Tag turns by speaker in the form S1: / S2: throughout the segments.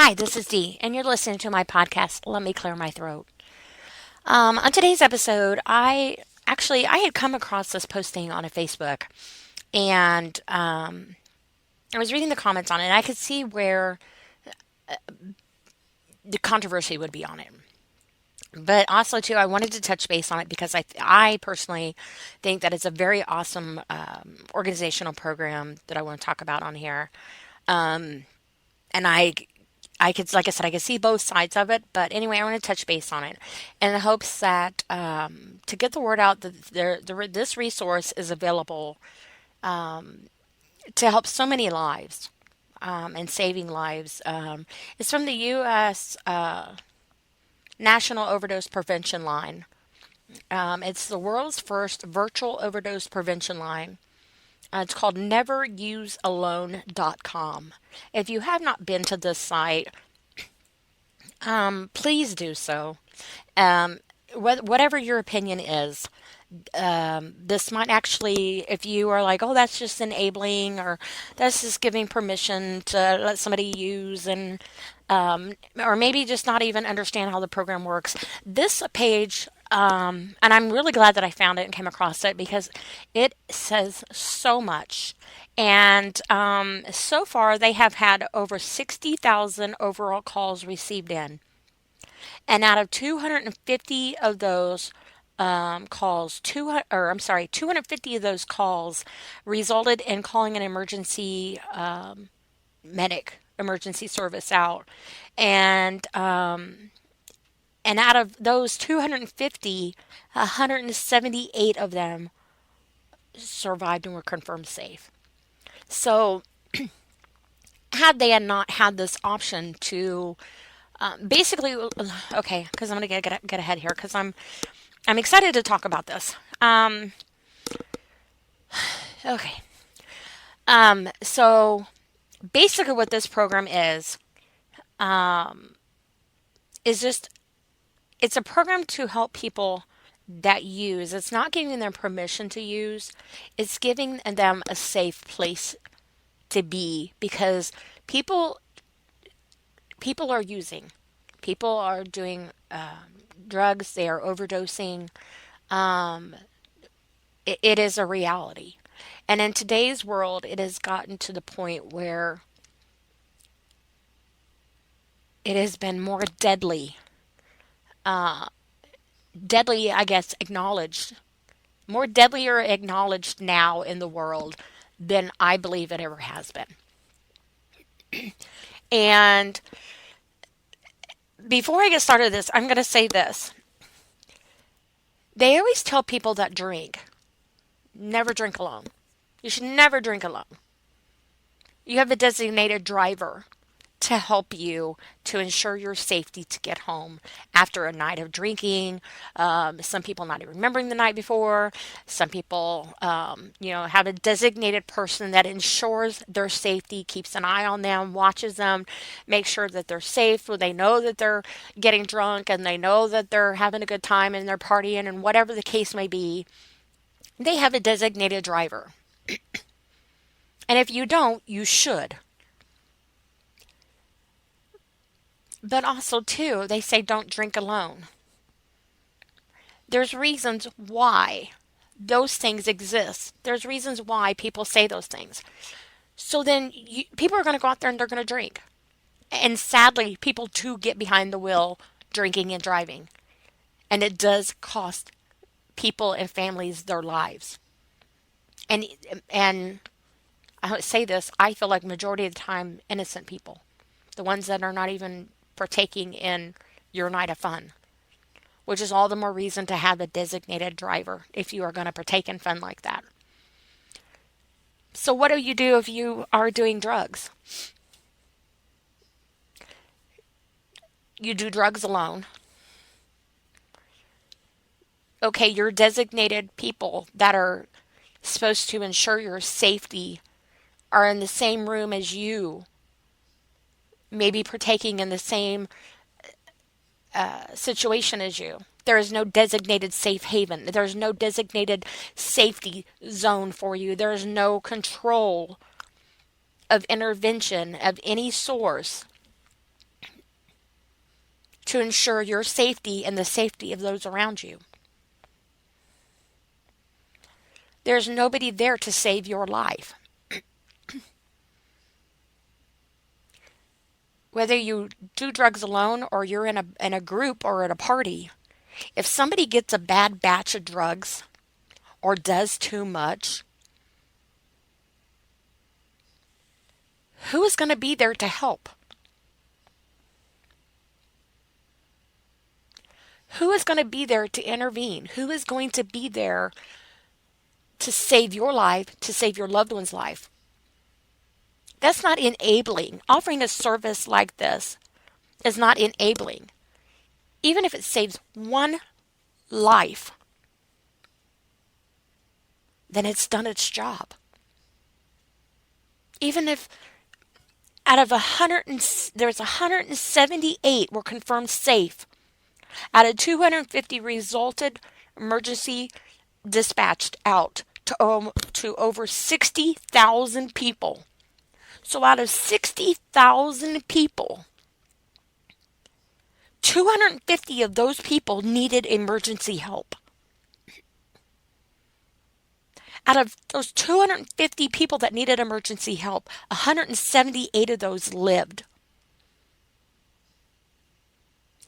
S1: Hi, this is Dee, and you're listening to my podcast, Let Me Clear My Throat. On today's episode, I had come across this posting on a Facebook, and I was reading the comments on it, and I could see where the controversy would be on it. But also, too, I wanted to touch base on it because I personally think that it's a very awesome organizational program that I want to talk about on here. And I could, like I said, I could see both sides of it. But anyway, I want to touch base on it in the hopes that to get the word out that this resource is available to help so many lives and saving lives. It's from the U.S. National Overdose Prevention Line. It's the world's first virtual overdose prevention line. It's called neverusealone.com. If you have not been to this site, please do so. Whatever your opinion is, this might actually, if you are like, oh, that's just enabling, or that's just giving permission to let somebody use, and or maybe just not even understand how the program works. This page, and I'm really glad that I found it and came across it because it says so much. And so far, they have had over 60,000 overall calls received in. And out of 250 of those calls, 250 of those calls resulted in calling an emergency medic emergency service out. And and out of those 250, 178 of them survived and were confirmed safe. So, had they had not had this option to basically, okay, because I'm going to get ahead here because I'm excited to talk about this. Okay, so basically, what this program is just it's a program to help people that use. It's not giving them permission to use. It's giving them a safe place to be because people people are using. People are doing drugs. They are overdosing. Um, it is a reality. And in today's world, it has gotten to the point where it has been more deadly, I guess, acknowledged, more deadlier acknowledged now in the world than I believe it ever has been. And before I get started this, I'm going to say this. They always tell people that drink, never drink alone. You should never drink alone. You have a designated driver to help you to ensure your safety to get home after a night of drinking. Some people not even remembering the night before. Some people, have a designated person that ensures their safety, keeps an eye on them, watches them, makes sure that they're safe. When they know that they're getting drunk and they know that they're having a good time and they're partying and whatever the case may be, they have a designated driver. And if you don't, you should. But also, too, they say don't drink alone. There's reasons why those things exist. There's reasons why people say those things. So then people are going to go out there and they're going to drink. And sadly, people do get behind the wheel drinking and driving. And it does cost people and families their lives. And and I would say this, I feel like majority of the time innocent people. The ones that are not even partaking in your night of fun, which is all the more reason to have a designated driver if you are going to partake in fun like that. So, what do you do if you are doing drugs? You do drugs alone. Okay, your designated people that are supposed to ensure your safety are in the same room as you, maybe partaking in the same situation as you. There is no designated safe haven. There is no designated safety zone for you. There is no control of intervention of any source to ensure your safety and the safety of those around you. There's nobody there to save your life. Whether you do drugs alone or you're in a group or at a party, if somebody gets a bad batch of drugs or does too much, who is going to be there to help? Who is going to be there to intervene? Who is going to be there to save your life, to save your loved one's life? That's not enabling. Offering a service like this is not enabling. Even if it saves one life, then it's done its job. Even if out of there's 178 were confirmed safe, out of 250 resulted emergency dispatched out to over 60,000 people. So out of 60,000 people, 250 of those people needed emergency help. Out of those 250 people that needed emergency help, 178 of those lived.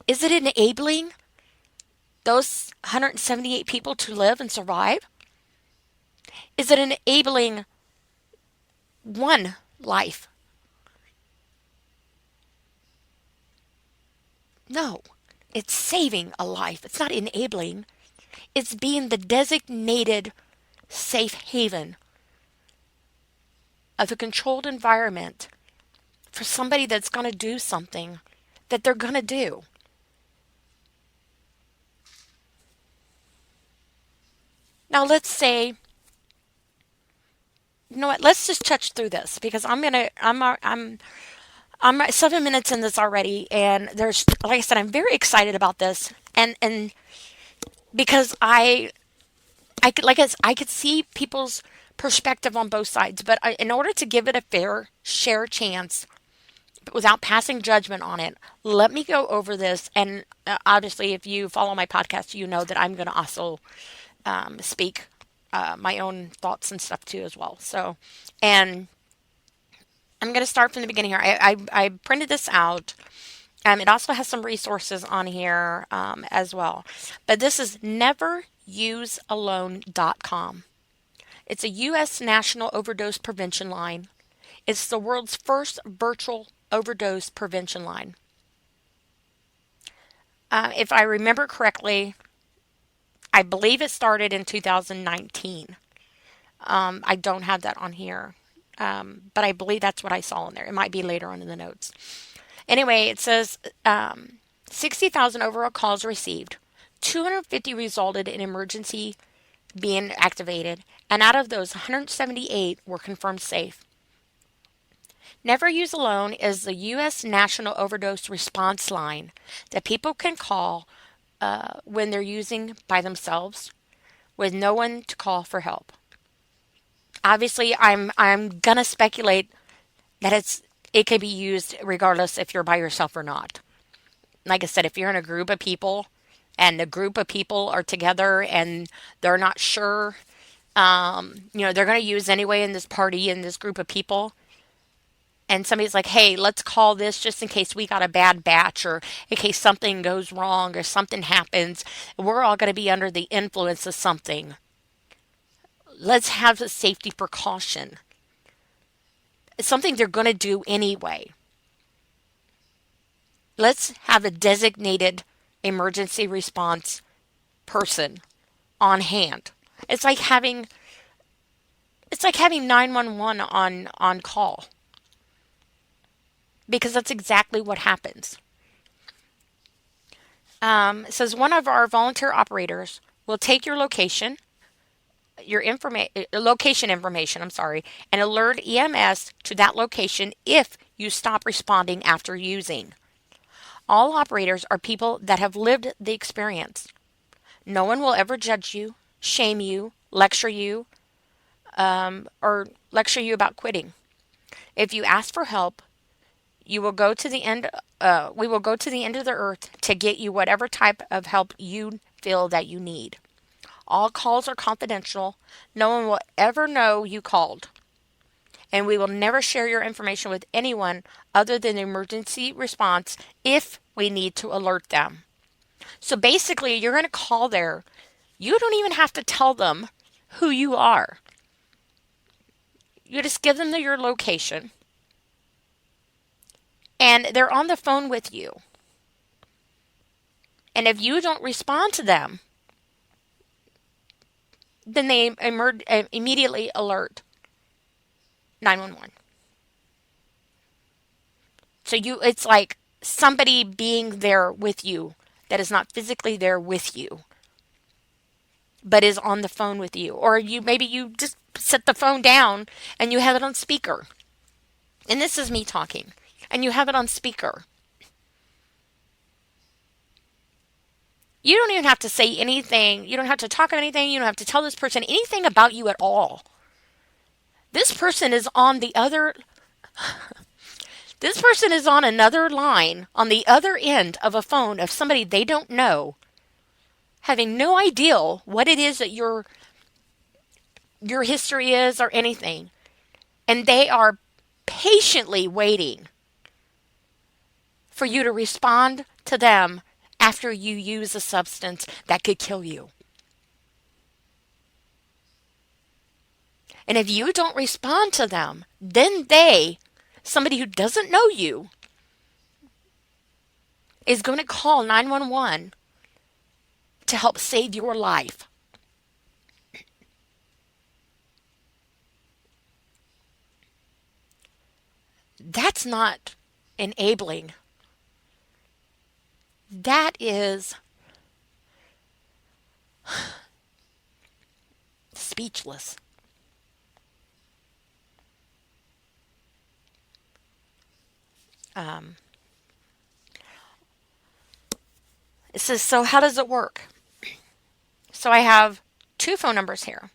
S1: Is it enabling those 178 people to live and survive? Is it enabling one life? No, it's saving a life. It's not enabling. It's being the designated safe haven of a controlled environment for somebody that's going to do something that they're going to do. Now let's say, you know what? Let's just touch through this because I'm 7 minutes in this already, and there's, like I said, I'm very excited about this, and because I could see people's perspective on both sides, but in order to give it a fair share chance, but without passing judgment on it, let me go over this. And obviously, if you follow my podcast, you know that I'm going to also speak my own thoughts and stuff too as well. So, and I'm going to start from the beginning here. I printed this out. It also has some resources on here as well. But this is neverusealone.com. It's a U.S. national overdose prevention line. It's the world's first virtual overdose prevention line. If I remember correctly, I believe it started in 2019. I don't have that on here, but I believe that's what I saw in there. It might be later on in the notes. Anyway, it says 60,000 overall calls received. 250 resulted in emergency being activated, and out of those, 178 were confirmed safe. Never Use Alone is the U.S. National Overdose Response Line that people can call when they're using by themselves with no one to call for help. Obviously, I'm gonna speculate that it can be used regardless if you're by yourself or not. Like I said, if you're in a group of people and the group of people are together and they're not sure, they're going to use anyway in this party, in this group of people. And somebody's like, hey, let's call this just in case we got a bad batch or in case something goes wrong or something happens. We're all going to be under the influence of something. Let's have a safety precaution. It's something they're going to do anyway. Let's have a designated emergency response person on hand. It's like having 911 on call. Because that's exactly what happens. It says one of our volunteer operators will take your location information, and alert EMS to that location if you stop responding after using. All operators are people that have lived the experience. No one will ever judge you, shame you, lecture you, or lecture you about quitting. If you ask for help, You will go to the end. We will go to the end of the earth to get you whatever type of help you feel that you need. All calls are confidential. No one will ever know you called. And we will never share your information with anyone other than the emergency response if we need to alert them. So basically, you're going to call there. You don't even have to tell them who you are. You just give them your location, and they're on the phone with you. And if you don't respond to them, then they immediately alert 911. So it's like somebody being there with you that is not physically there with you, but is on the phone with you. Or maybe you just set the phone down and you have it on speaker. And this is me talking. And you have it on speaker. You don't even have to say anything. You don't have to talk about anything. You don't have to tell this person anything about you at all. This person is on the other This person is on another line on the other end of a phone of somebody they don't know, having no idea what it is that your history is or anything. And they are patiently waiting for you to respond to them after you use a substance that could kill you. And if you don't respond to them, then somebody who doesn't know you, is going to call 911 to help save your life. That's not enabling. That is speechless. Um, it says, so how does it work? So I have two phone numbers here.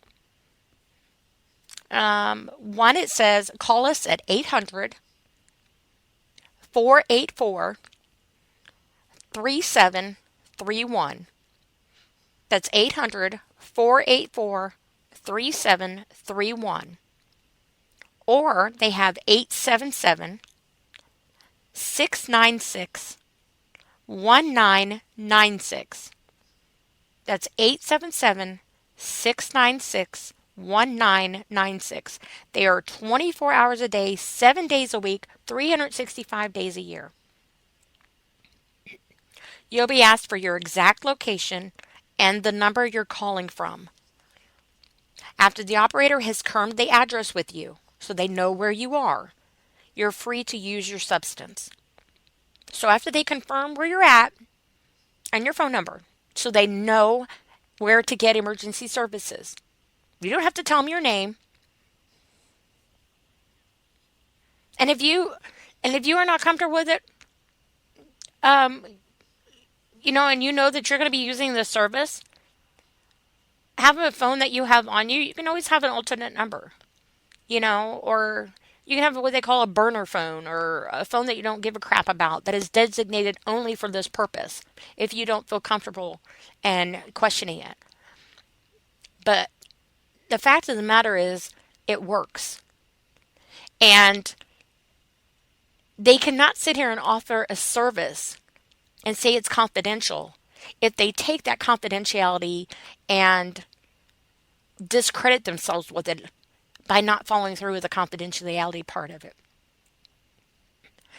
S1: One, it says, call us at 800-484-3731. That's 800-484-3731. Or they have 877-696-1996. That's 877-696-1996. They are 24 hours a day, 7 days a week, 365 days a year. You'll be asked for your exact location and the number you're calling from. After the operator has confirmed the address with you, so they know where you are, you're free to use your substance. So after they confirm where you're at and your phone number, so they know where to get emergency services. You don't have to tell them your name. And if you are not comfortable with it, and you know that you're going to be using the service, have a phone that you have on you. You can always have an alternate number, or you can have what they call a burner phone, or a phone that you don't give a crap about, that is designated only for this purpose if you don't feel comfortable and questioning it. But the fact of the matter is, it works. And they cannot sit here and offer a service and say it's confidential if they take that confidentiality and discredit themselves with it by not following through with the confidentiality part of it.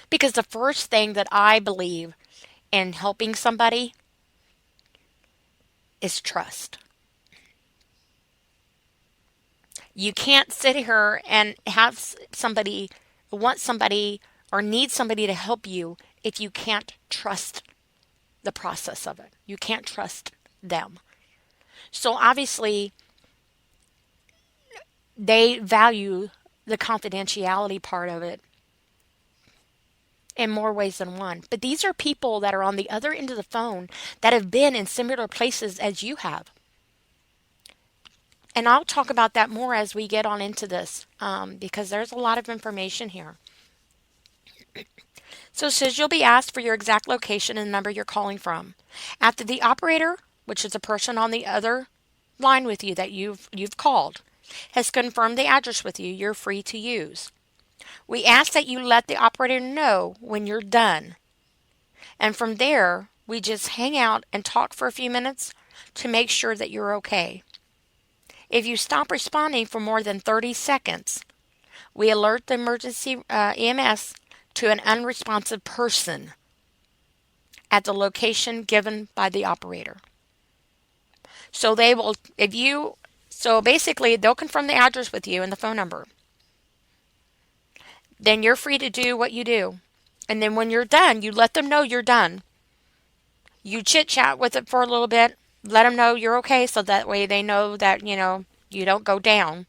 S1: Because the first thing that I believe in helping somebody is trust. You can't sit here and want somebody or need somebody to help you if you can't trust the process of it. You can't trust them. So obviously, they value the confidentiality part of it in more ways than one. But these are people that are on the other end of the phone that have been in similar places as you have. And I'll talk about that more as we get on into this, because there's a lot of information here. So it says you'll be asked for your exact location and number you're calling from. After the operator, which is a person on the other line with you that you've called, has confirmed the address with you, you're free to use. We ask that you let the operator know when you're done. And from there, we just hang out and talk for a few minutes to make sure that you're okay. If you stop responding for more than 30 seconds, we alert the emergency EMS to an unresponsive person at the location given by the operator. So they will, so basically they'll confirm the address with you and the phone number. Then you're free to do what you do. And then when you're done, you let them know you're done. You chit chat with it for a little bit, let them know you're okay so that way they know that, you don't go down.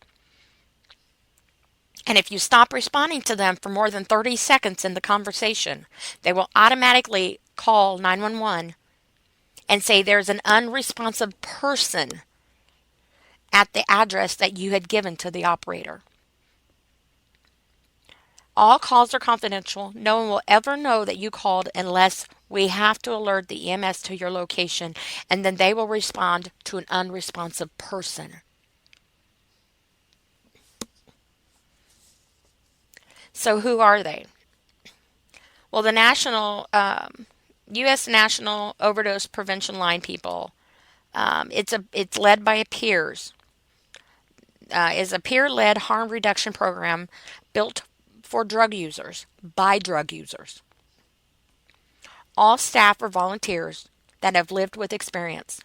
S1: And if you stop responding to them for more than 30 seconds in the conversation, they will automatically call 911 and say there's an unresponsive person at the address that you had given to the operator. All calls are confidential. No one will ever know that you called unless we have to alert the EMS to your location, and then they will respond to an unresponsive person. So who are they? Well, the U.S. National Overdose Prevention Line people. It's led by peers. Is a peer-led harm reduction program built for drug users by drug users. All staff are volunteers that have lived with experience.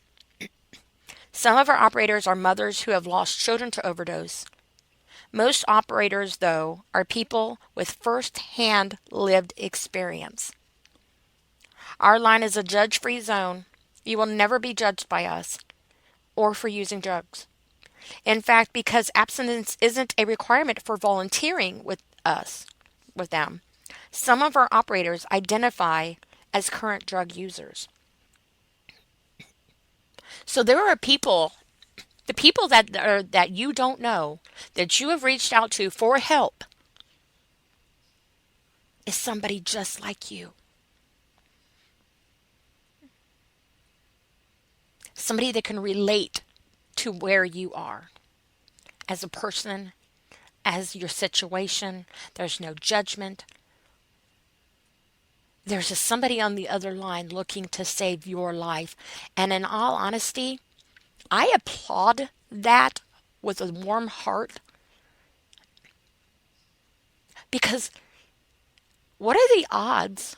S1: Some of our operators are mothers who have lost children to overdose. Most operators, though, are people with first-hand lived experience. Our line is a judge-free zone. You will never be judged by us or for using drugs. In fact, because abstinence isn't a requirement for volunteering with them, some of our operators identify as current drug users. So there are people, the people that you don't know, that you have reached out to for help, is somebody just like you. Somebody that can relate to where you are as a person, as your situation. There's no judgment. There's just somebody on the other line looking to save your life. And in all honesty, I applaud that with a warm heart, because what are the odds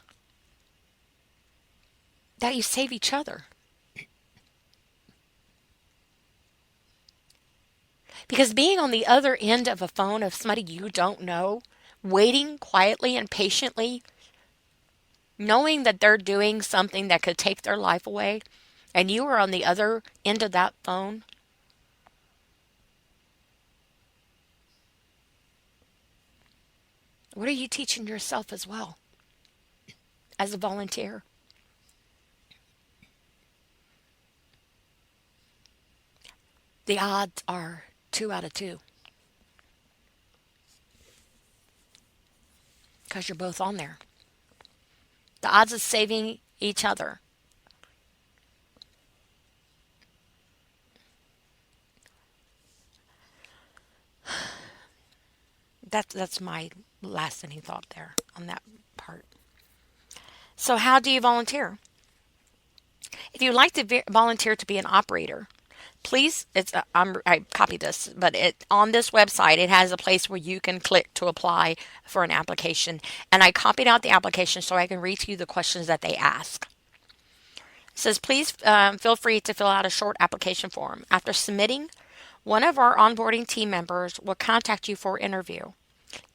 S1: that you save each other? Because being on the other end of a phone of somebody you don't know, waiting quietly and patiently, knowing that they're doing something that could take their life away, and you are on the other end of that phone, what are you teaching yourself as well as a volunteer? The odds are 2 out of 2 because you're both on there. The odds of saving each other. That's my last any thought there on that part. So how do you volunteer? If you'd like to volunteer to be an operator, please, I copied this, but on this website, it has a place where you can click to apply for an application. And I copied out the application so I can read to you the questions that they ask. It says, please feel free to fill out a short application form. After submitting, one of our onboarding team members will contact you for an interview.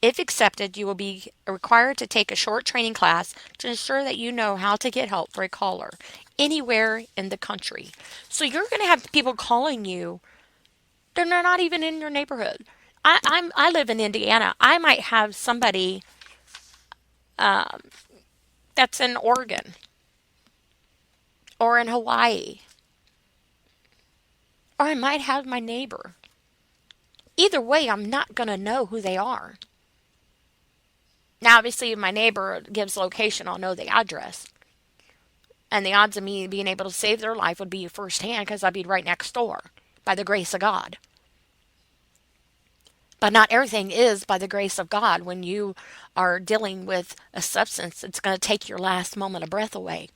S1: If accepted, you will be required to take a short training class to ensure that you know how to get help for a caller anywhere in the country. So you're going to have people calling you. They're not even in your neighborhood. I live in Indiana. I might have somebody that's in Oregon or in Hawaii, or I might have my neighbor. Either way, I'm not going to know who they are. Now, obviously, if my neighbor gives location, I'll know the address. And the odds of me being able to save their life would be firsthand because I'd be right next door by the grace of God. But not everything is by the grace of God. When you are dealing with a substance, it's going to take your last moment of breath away.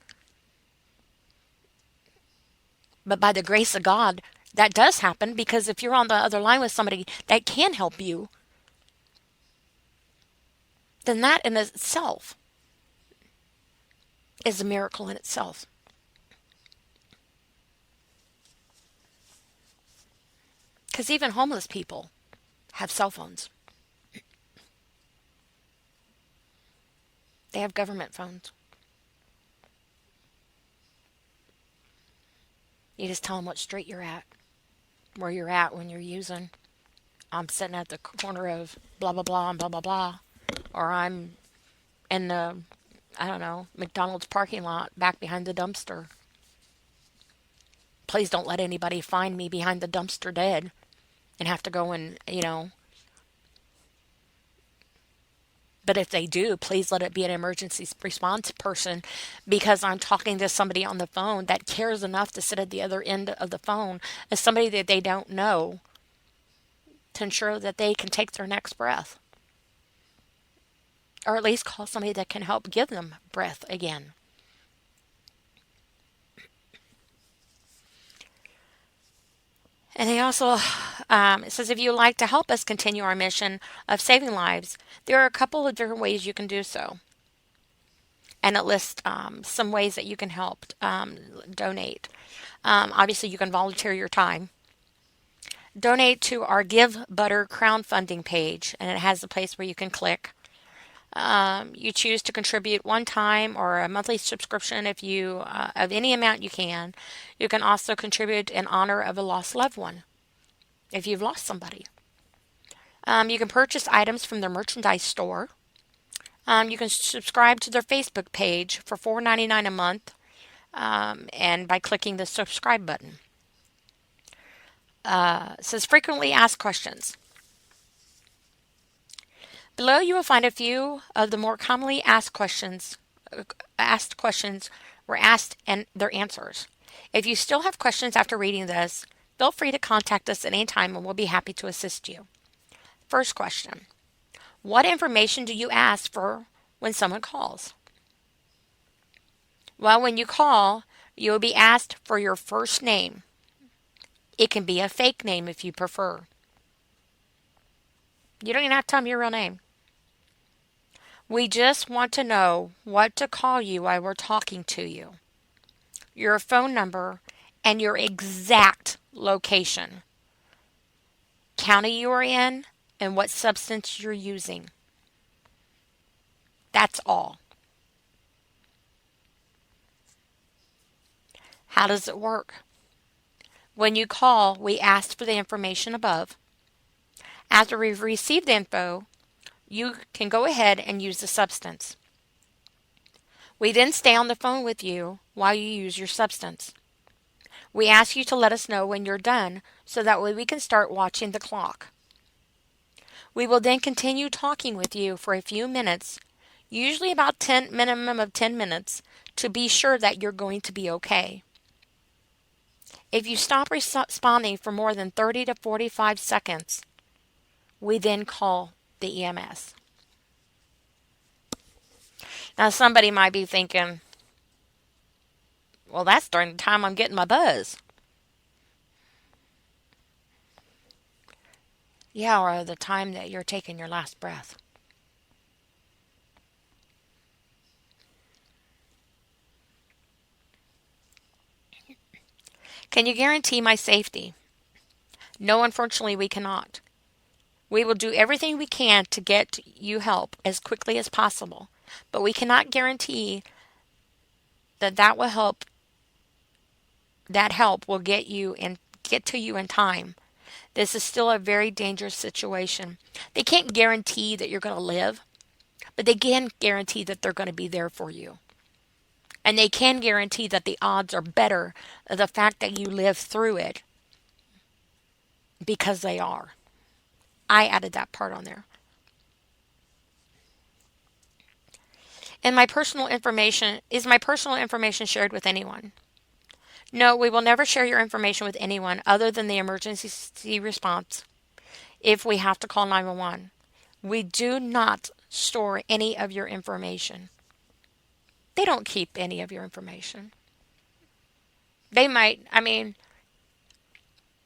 S1: But by the grace of God, that does happen because if you're on the other line with somebody that can help you, then that in itself is a miracle in itself. Because even homeless people have cell phones, they have government phones. You just tell them what street you're at, where you're at when you're using. I'm sitting at the corner of blah, blah, blah, and blah, blah, blah. Or I'm in the, I don't know, McDonald's parking lot back behind the dumpster. Please don't let anybody find me behind the dumpster dead and have to go and. But if they do, please let it be an emergency response person because I'm talking to somebody on the phone that cares enough to sit at the other end of the phone as somebody that they don't know to ensure that they can take their next breath. Or at least call somebody that can help give them breath again. And they also, it says, if you would like to help us continue our mission of saving lives, there are a couple of different ways you can do so. And it lists some ways that you can help donate. Obviously, you can volunteer your time. Donate to our Give Butter crowdfunding page, and it has a place where you can click. You choose to contribute one time or a monthly subscription if you of any amount you can. You can also contribute in honor of a lost loved one if you've lost somebody. You can purchase items from their merchandise store. You can subscribe to their Facebook page for $4.99 a month, and by clicking the subscribe button. It says frequently asked questions. Below you will find a few of the more commonly asked questions were asked and their answers. If you still have questions after reading this, feel free to contact us at any time and we'll be happy to assist you. First question. What information do you ask for when someone calls? Well, when you call, you will be asked for your first name. It can be a fake name if you prefer. You don't even have to tell me your real name. We just want to know what to call you while we're talking to you. Your phone number and your exact location. County you are in and what substance you're using. That's all. How does it work? When you call, we ask for the information above. After we've received the info, you can go ahead and use the substance. We then stay on the phone with you while you use your substance. We ask you to let us know when you're done so that way we can start watching the clock. We will then continue talking with you for a few minutes, usually about minimum of 10 minutes, to be sure that you're going to be okay. If you stop responding for more than 30 to 45 seconds, we then call the EMS. Now, somebody might be thinking, well, that's during the time I'm getting my buzz. Yeah, or the time that you're taking your last breath. Can you guarantee my safety? No, unfortunately, we cannot. We will do everything we can to get you help as quickly as possible, but we cannot guarantee that will help. That help will get to you in time. This is still a very dangerous situation. They can't guarantee that you're going to live, but they can guarantee that they're going to be there for you. And they can guarantee that the odds are better of the fact that you live through it because they are. I added that part on there. And is my personal information shared with anyone? No, we will never share your information with anyone other than the emergency response if we have to call 911. We do not store any of your information. They don't keep any of your information. They might,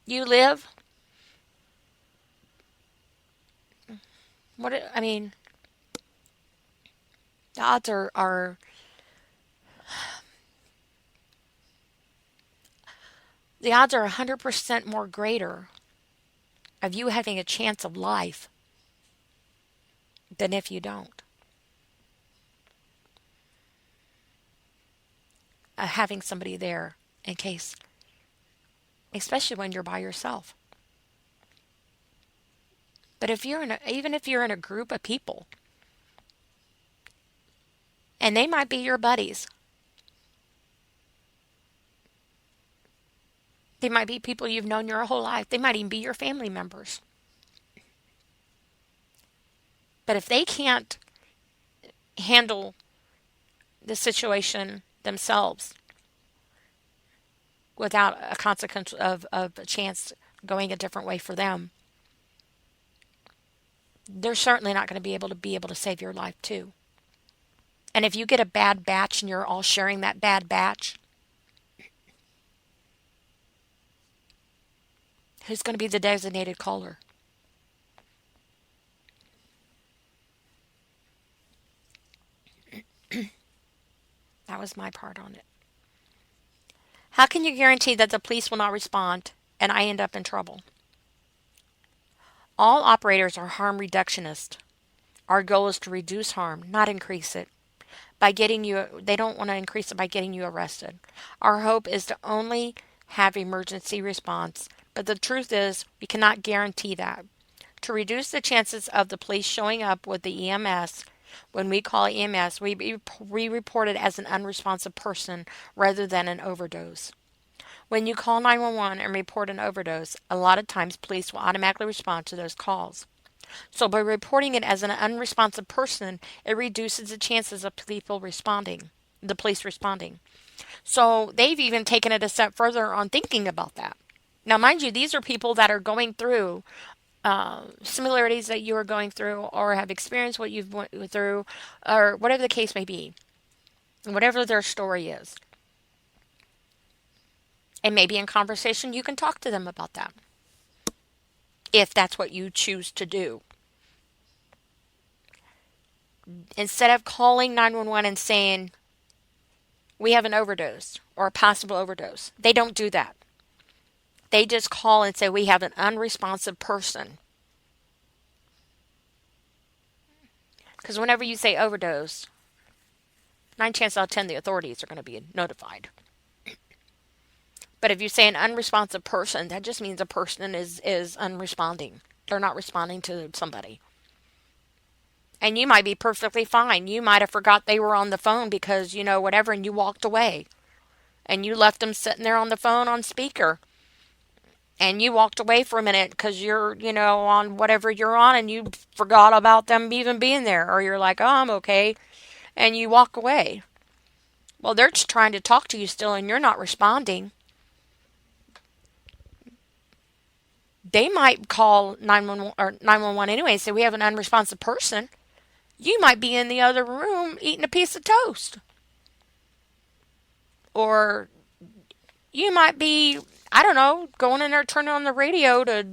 S1: you live, what, I mean, the odds are the odds are 100% more greater of you having a chance of life than if you don't. Having somebody there in case, especially when you're by yourself. But even if you're in a group of people, and they might be your buddies, they might be people you've known your whole life, they might even be your family members. But if they can't handle the situation themselves without a consequence of a chance going a different way for them, they're certainly not going to be able to save your life too. And if you get a bad batch and you're all sharing that bad batch, who's going to be the designated caller? That was my part on it. How can you guarantee that the police will not respond and I end up in trouble? All operators are harm reductionists. Our goal is to reduce harm, not increase it. They don't want to increase it by getting you arrested. Our hope is to only have emergency response, but the truth is we cannot guarantee that. To reduce the chances of the police showing up with the EMS, when we call EMS, we report it as an unresponsive person rather than an overdose. When you call 911 and report an overdose, a lot of times police will automatically respond to those calls. So by reporting it as an unresponsive person, it reduces the chances of the police responding. So they've even taken it a step further on thinking about that. Now, mind you, these are people that are going through similarities that you are going through or have experienced what you've went through or whatever the case may be, whatever their story is. And maybe in conversation you can talk to them about that if that's what you choose to do. Instead of calling 911 and saying, we have an overdose or a possible overdose, they don't do that. They just call and say, we have an unresponsive person. Because whenever you say overdose, 9 chances out of 10 the authorities are going to be notified. But if you say an unresponsive person, that just means a person is unresponding. They're not responding to somebody. And you might be perfectly fine. You might have forgot they were on the phone because, whatever, and you walked away. And you left them sitting there on the phone on speaker. And you walked away for a minute because you're, on whatever you're on and you forgot about them even being there. Or you're like, oh, I'm okay. And you walk away. Well, they're just trying to talk to you still and you're not responding. They might call 911 anyway and say, we have an unresponsive person. You might be in the other room eating a piece of toast. Or you might be, I don't know, going in there turning on the radio to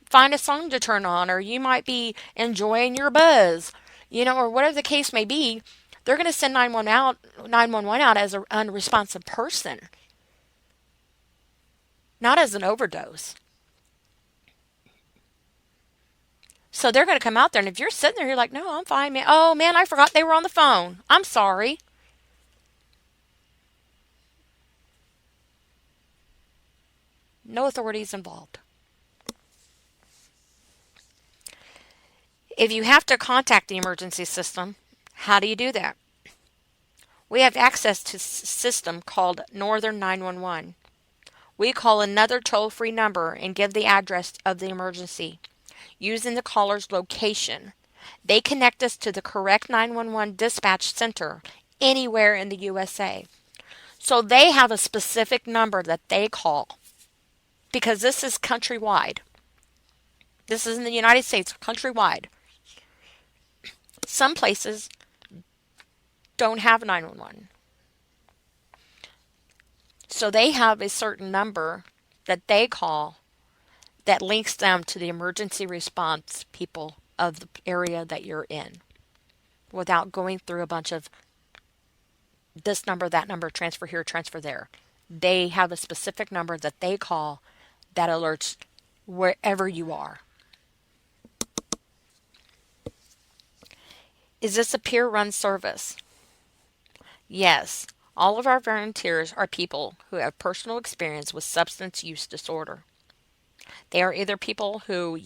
S1: find a song to turn on. Or you might be enjoying your buzz, or whatever the case may be. They're going to send 911 out as an unresponsive person. Not as an overdose. So they're going to come out there, and if you're sitting there, you're like, no, I'm fine, man. Oh, man, I forgot they were on the phone. I'm sorry. No authorities involved. If you have to contact the emergency system, how do you do that? We have access to a system called Northern 911. We call another toll-free number and give the address of the emergency, using the caller's location. They connect us to the correct 911 dispatch center anywhere in the USA. So they have a specific number that they call because this is countrywide. This is in the United States, countrywide. Some places don't have 911. So they have a certain number that they call that links them to the emergency response people of the area that you're in without going through a bunch of this number, that number, transfer here, transfer there. They have a specific number that they call that alerts wherever you are. Is this a peer-run service? Yes. All of our volunteers are people who have personal experience with substance use disorder. They are either people who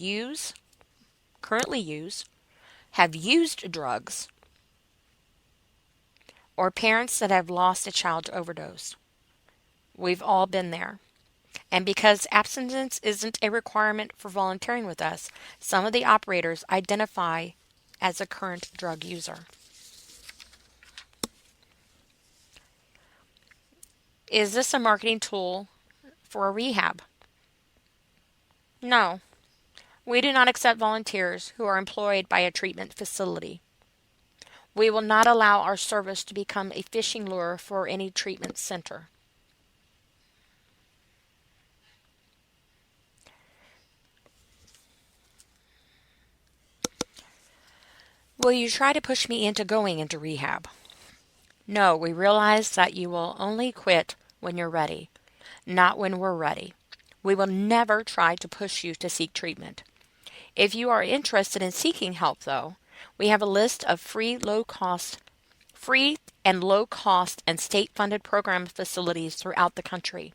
S1: currently use, have used drugs, or parents that have lost a child to overdose. We've all been there. And because abstinence isn't a requirement for volunteering with us, some of the operators identify as a current drug user. Is this a marketing tool for a rehab? No. We do not accept volunteers who are employed by a treatment facility. We will not allow our service to become a fishing lure for any treatment center. Will you try to push me into going into rehab? No, we realize that you will only quit when you're ready, not when we're ready. We will never try to push you to seek treatment. If you are interested in seeking help, though, we have a list of free and low cost and state-funded program facilities throughout the country.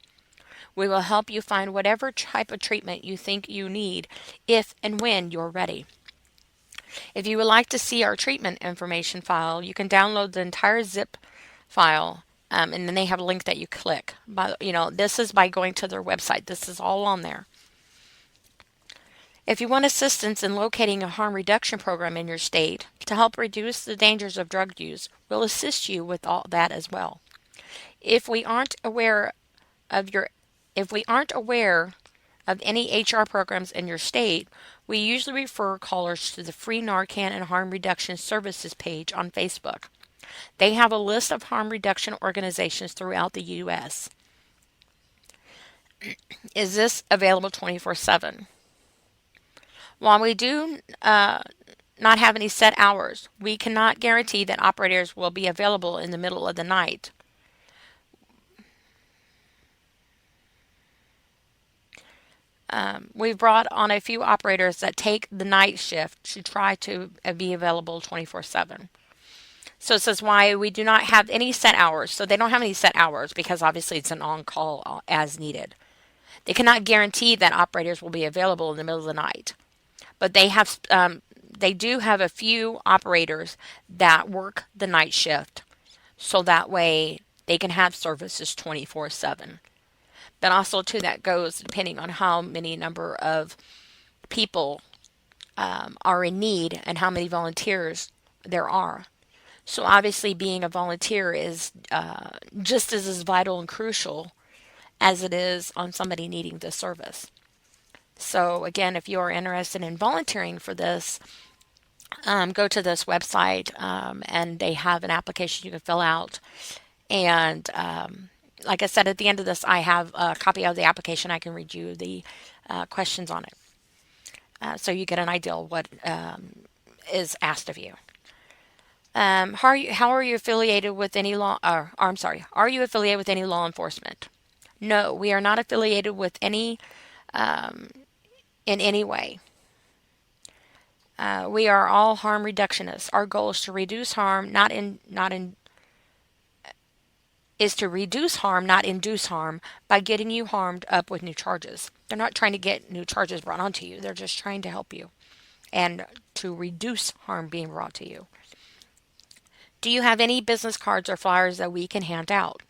S1: We will help you find whatever type of treatment you think you need if and when you're ready. If you would like to see our treatment information file, you can download the entire zip file, and then they have a link that you click. This is by going to their website. This is all on there. If you want assistance in locating a harm reduction program in your state to help reduce the dangers of drug use, we'll assist you with all that as well. If we aren't aware of any HR programs in your state, we usually refer callers to the free Narcan and harm reduction services page on Facebook. They have a list of harm reduction organizations throughout the U.S. Is this available 24/7? While we do not have any set hours, we cannot guarantee that operators will be available in the middle of the night. We've brought on a few operators that take the night shift to try to be available 24/7. So it says why we do not have any set hours. So they don't have any set hours because obviously it's an on-call as needed. They cannot guarantee that operators will be available in the middle of the night. But they do have a few operators that work the night shift, so that way they can have services 24/7. But also too, that goes depending on how many number of people are in need and how many volunteers there are. So obviously, being a volunteer is just as vital and crucial as it is on somebody needing the service. So again, if you are interested in volunteering for this, go to this website and they have an application you can fill out. And like I said, at the end of this, I have a copy of the application. I can read you the questions on it, so you get an idea of what is asked of you. How are you affiliated with any law? Are you affiliated with any law enforcement? No, we are not affiliated with any in any way. We are all harm reductionists. Our goal is to reduce harm, is to reduce harm, not induce harm, by getting you harmed up with new charges. They're not trying to get new charges brought onto you. They're just trying to help you and to reduce harm being brought to you. Do you have any business cards or flyers that we can hand out?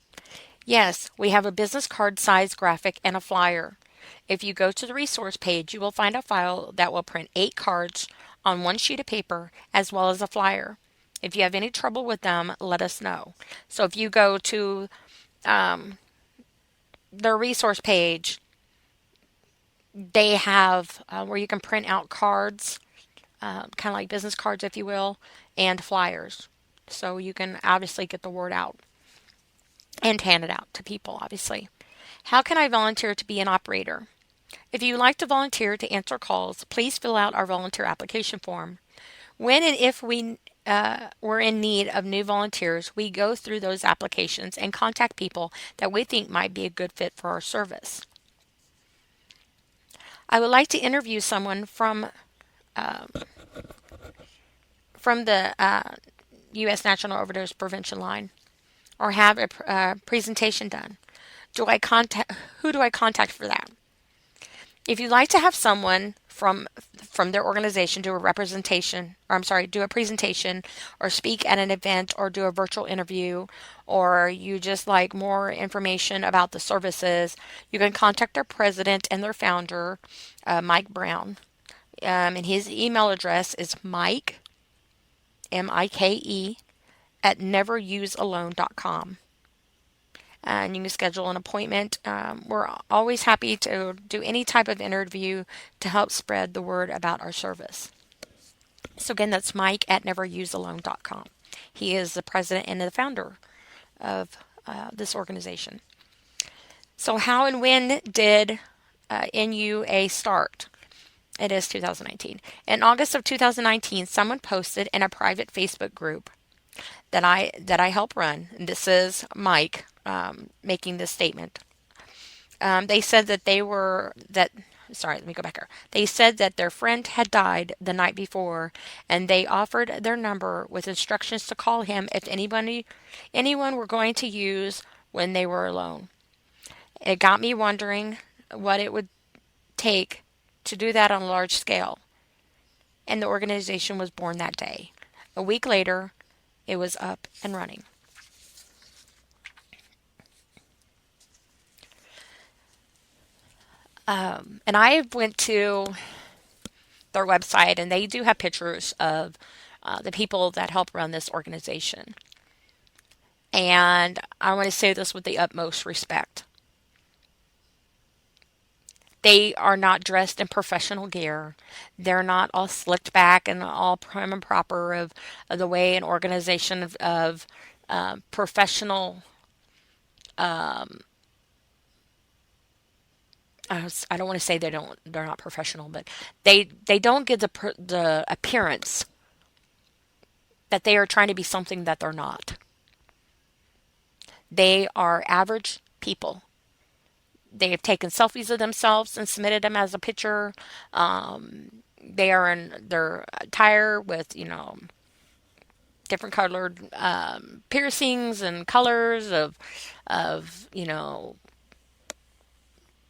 S1: Yes, we have a business card size graphic and a flyer. If you go to the resource page, you will find a file that will print 8 cards on one sheet of paper as well as a flyer. If you have any trouble with them, let us know. So if you go to their resource page, they have where you can print out cards, kind of like business cards, if you will, and flyers. So you can obviously get the word out and hand it out to people, obviously. How can I volunteer to be an operator? If you would like to volunteer to answer calls, please fill out our volunteer application form. When and if we're in need of new volunteers, we go through those applications and contact people that we think might be a good fit for our service. I would like to interview someone from the U.S. National Overdose Prevention Line, or have a presentation done. Who do I contact for that? If you'd like to have someone from their organization do a representation, or I'm sorry, do a presentation, or speak at an event, or do a virtual interview, or you just like more information about the services, you can contact their president and their founder, Mike Brown. And his email address is Mike, Mike, at neverusealone.com. And you can schedule an appointment. We're always happy to do any type of interview to help spread the word about our service. So again, that's Mike at neverusealone.com. He is the president and the founder of this organization. So how and when did NUA start? It is 2019. In August of 2019, someone posted in a private Facebook group that I help run. And this is Mike making this statement. They said that let me go back here. They said that their friend had died the night before, and they offered their number with instructions to call him if anyone were going to use when they were alone. It got me wondering what it would take to do that on a large scale. And the organization was born that day. A week later, it was up and running. And I went to their website, and they do have pictures of the people that help run this organization. And I want to say this with the utmost respect. They are not dressed in professional gear. They're not all slicked back and all prim and proper of the way an organization of professional. I don't want to say they're not professional, but they don't give the appearance that they are trying to be something that they're not. They are average people. They have taken selfies of themselves and submitted them as a picture. They are in their attire with, different colored piercings and colors of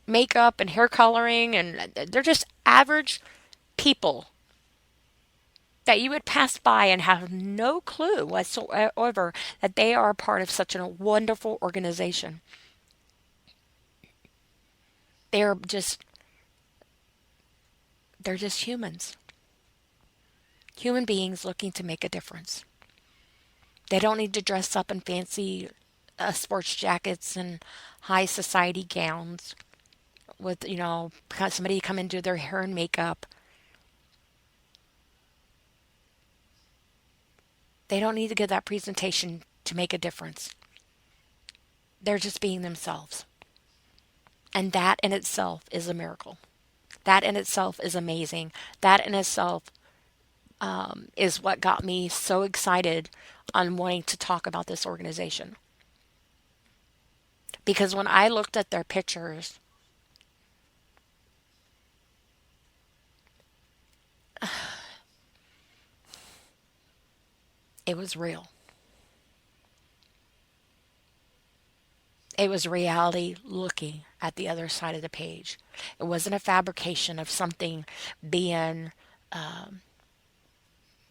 S1: makeup and hair coloring, and they're just average people that you would pass by and have no clue whatsoever that they are a part of such a wonderful organization. They're just humans. Human beings looking to make a difference. They don't need to dress up in fancy sports jackets and high society gowns with, somebody come and do their hair and makeup. They don't need to give that presentation to make a difference. They're just being themselves. And that in itself is a miracle. That in itself is amazing. That in itself is what got me so excited on wanting to talk about this organization. Because when I looked at their pictures, it was real. It was reality looking at the other side of the page. It wasn't a fabrication of something being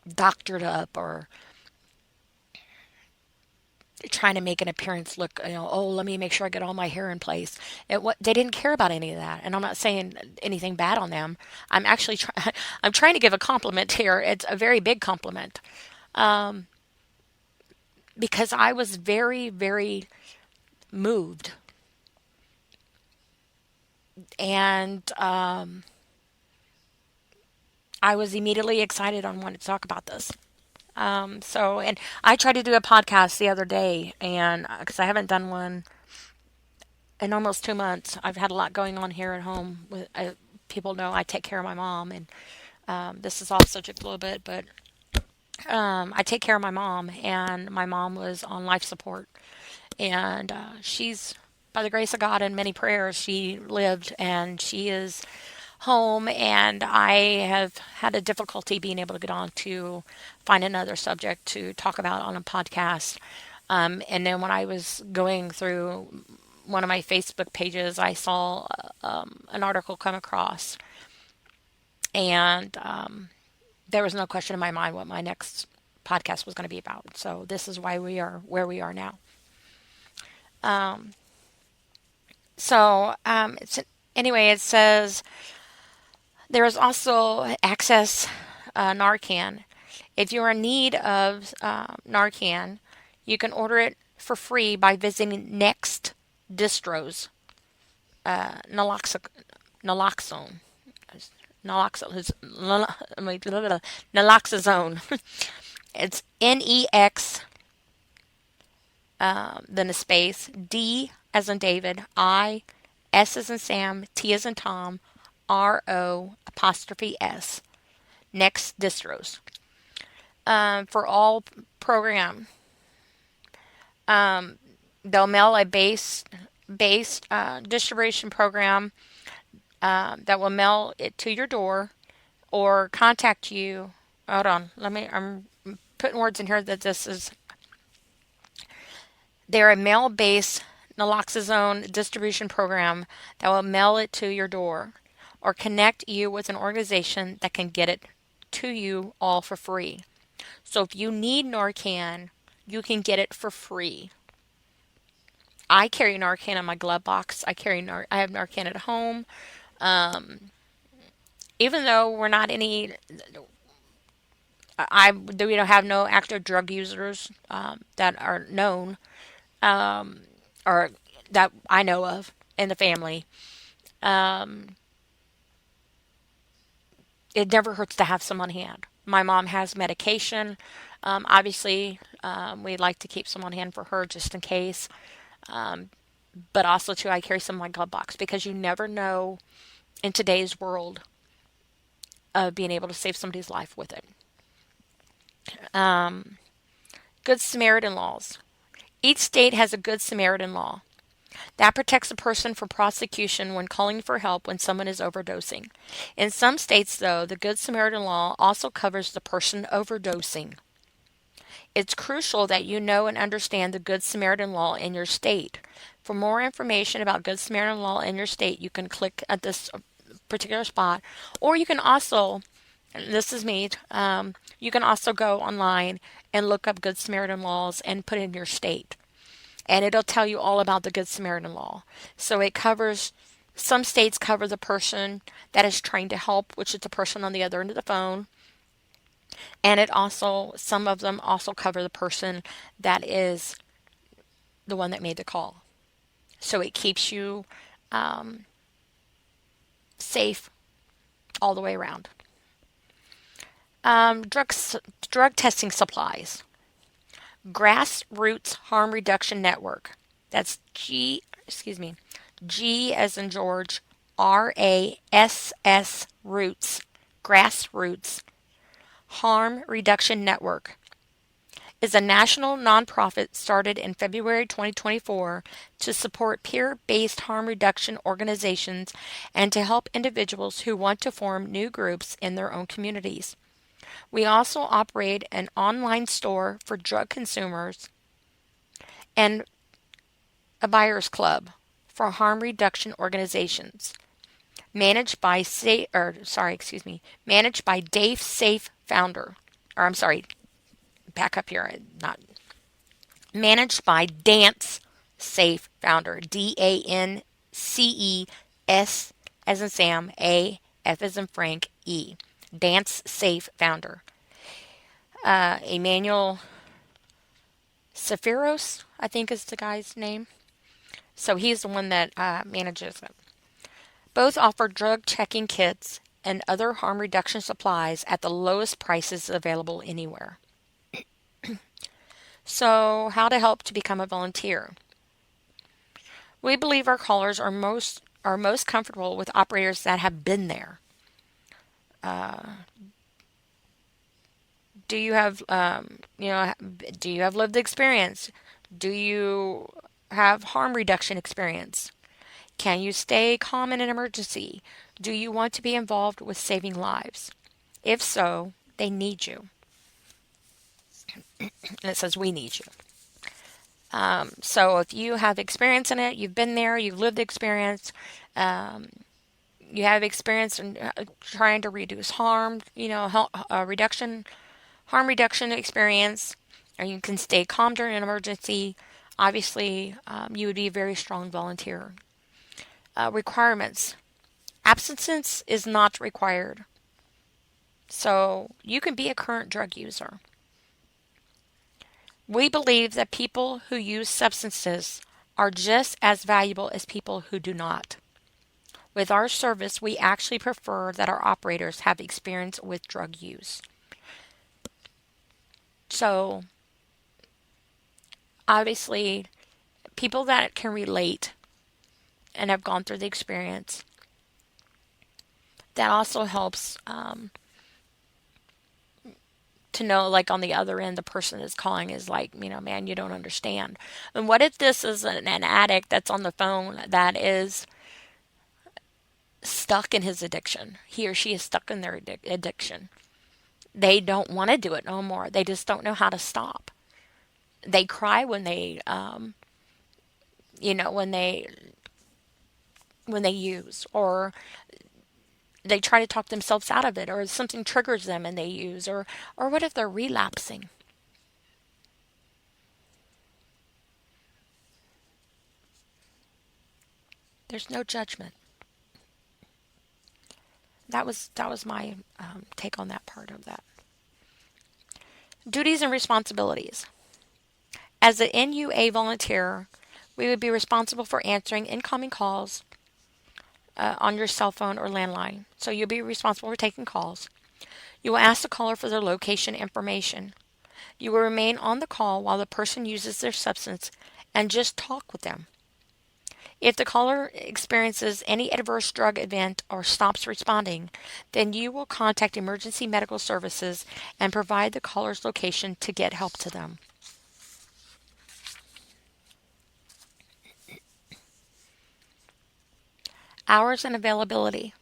S1: doctored up or trying to make an appearance look, oh, let me make sure I get all my hair in place. They didn't care about any of that. And I'm not saying anything bad on them. I'm actually I'm trying to give a compliment here. It's a very big compliment. Um, because I was very, very moved. And I was immediately excited on wanting to talk about this. And I tried to do a podcast the other day, and because I haven't done one in almost 2 months, I've had a lot going on here at home. People know I take care of my mom, and this is off subject a little bit, but I take care of my mom, and my mom was on life support, and she's, by the grace of God and many prayers, she lived, and she is home, and I have had a difficulty being able to get on to find another subject to talk about on a podcast. And then when I was going through one of my Facebook pages, I saw an article come across, and there was no question in my mind what my next podcast was going to be about. So this is why we are where we are now. Um, anyway, it says there is also access Narcan. If you are in need of Narcan, you can order it for free by visiting Next Distros, naloxone, naloxone, naloxone. It's NEX, then a space, D as in David, I, S as in Sam, T as in Tom, RO apostrophe S. Next Distros. For all program, they'll mail a based distribution program that will mail it to your door or contact you. Hold on, I'm putting words in here that they're a mail-based naloxone distribution program that will mail it to your door or connect you with an organization that can get it to you all for free. So if you need Narcan, you can get it for free. I carry Narcan in my glove box. I have Narcan at home. Um, Even though we're not any, we don't have no active drug users that are known or that I know of in the family. Um, it never hurts to have some on hand. My mom has medication. Obviously, we like to keep some on hand for her just in case. Um, but also, too, I carry some in my glove box because you never know in today's world of being able to save somebody's life with it. Um, Good Samaritan laws. Each state has a Good Samaritan law. That protects a person from prosecution when calling for help when someone is overdosing. In some states, though, the Good Samaritan law also covers the person overdosing. It's crucial that you know and understand the Good Samaritan law in your state. For more information about Good Samaritan law in your state, you can click at this particular spot, or you can also, and this is me, you can also go online and look up Good Samaritan laws and put in your state. And it'll tell you all about the Good Samaritan law. So it covers, some states cover the person that is trying to help, which is the person on the other end of the phone. And some of them also cover the person that is the one that made the call. So it keeps you safe all the way around. Drug testing supplies. Grassroots Harm Reduction Network. That's G as in George, RASS Roots. Grassroots Harm Reduction Network is a national nonprofit started in February 2024 to support peer-based harm reduction organizations and to help individuals who want to form new groups in their own communities. We also operate an online store for drug consumers and a buyers club for harm reduction organizations managed by Dave Safe founder. Or I'm sorry, back up here. Not managed by Dance Safe founder, DANCE, as in Sam, AF as in Frank, E. Dance Safe founder. Emmanuel Sephiros, I think is the guy's name. So he's the one that manages it. Both offer drug checking kits and other harm reduction supplies at the lowest prices available anywhere. So, how to help to become a volunteer? We believe our callers are most comfortable with operators that have been there. Do you have do you have lived experience? Do you have harm reduction experience? Can you stay calm in an emergency? Do you want to be involved with saving lives? If so, they need you. And it says we need you. So if you have experience in it, you've been there, you've lived the experience, um, you have experience in trying to reduce harm, harm reduction experience, or you can stay calm during an emergency, obviously you would be a very strong volunteer. Requirements. Abstinence is not required. So you can be a current drug user. We believe that people who use substances are just as valuable as people who do not. With our service, we actually prefer that our operators have experience with drug use. So, obviously, people that can relate and have gone through the experience, that also helps to know, like, on the other end, the person is calling is like, man, you don't understand. And what if this is an addict that's on the phone that is stuck in his addiction? He or she is stuck in their addiction. They don't want to do it no more. They just don't know how to stop. They cry when they, you know, when they use, or they try to talk themselves out of it, or something triggers them and they use, or what if they're relapsing? There's no judgment. That was my take on that part of that. Duties and responsibilities. As an NUA volunteer, we would be responsible for answering incoming calls on your cell phone or landline. So you'll be responsible for taking calls. You will ask the caller for their location information. You will remain on the call while the person uses their substance and just talk with them. If the caller experiences any adverse drug event or stops responding, then you will contact emergency medical services and provide the caller's location to get help to them. Hours and availability.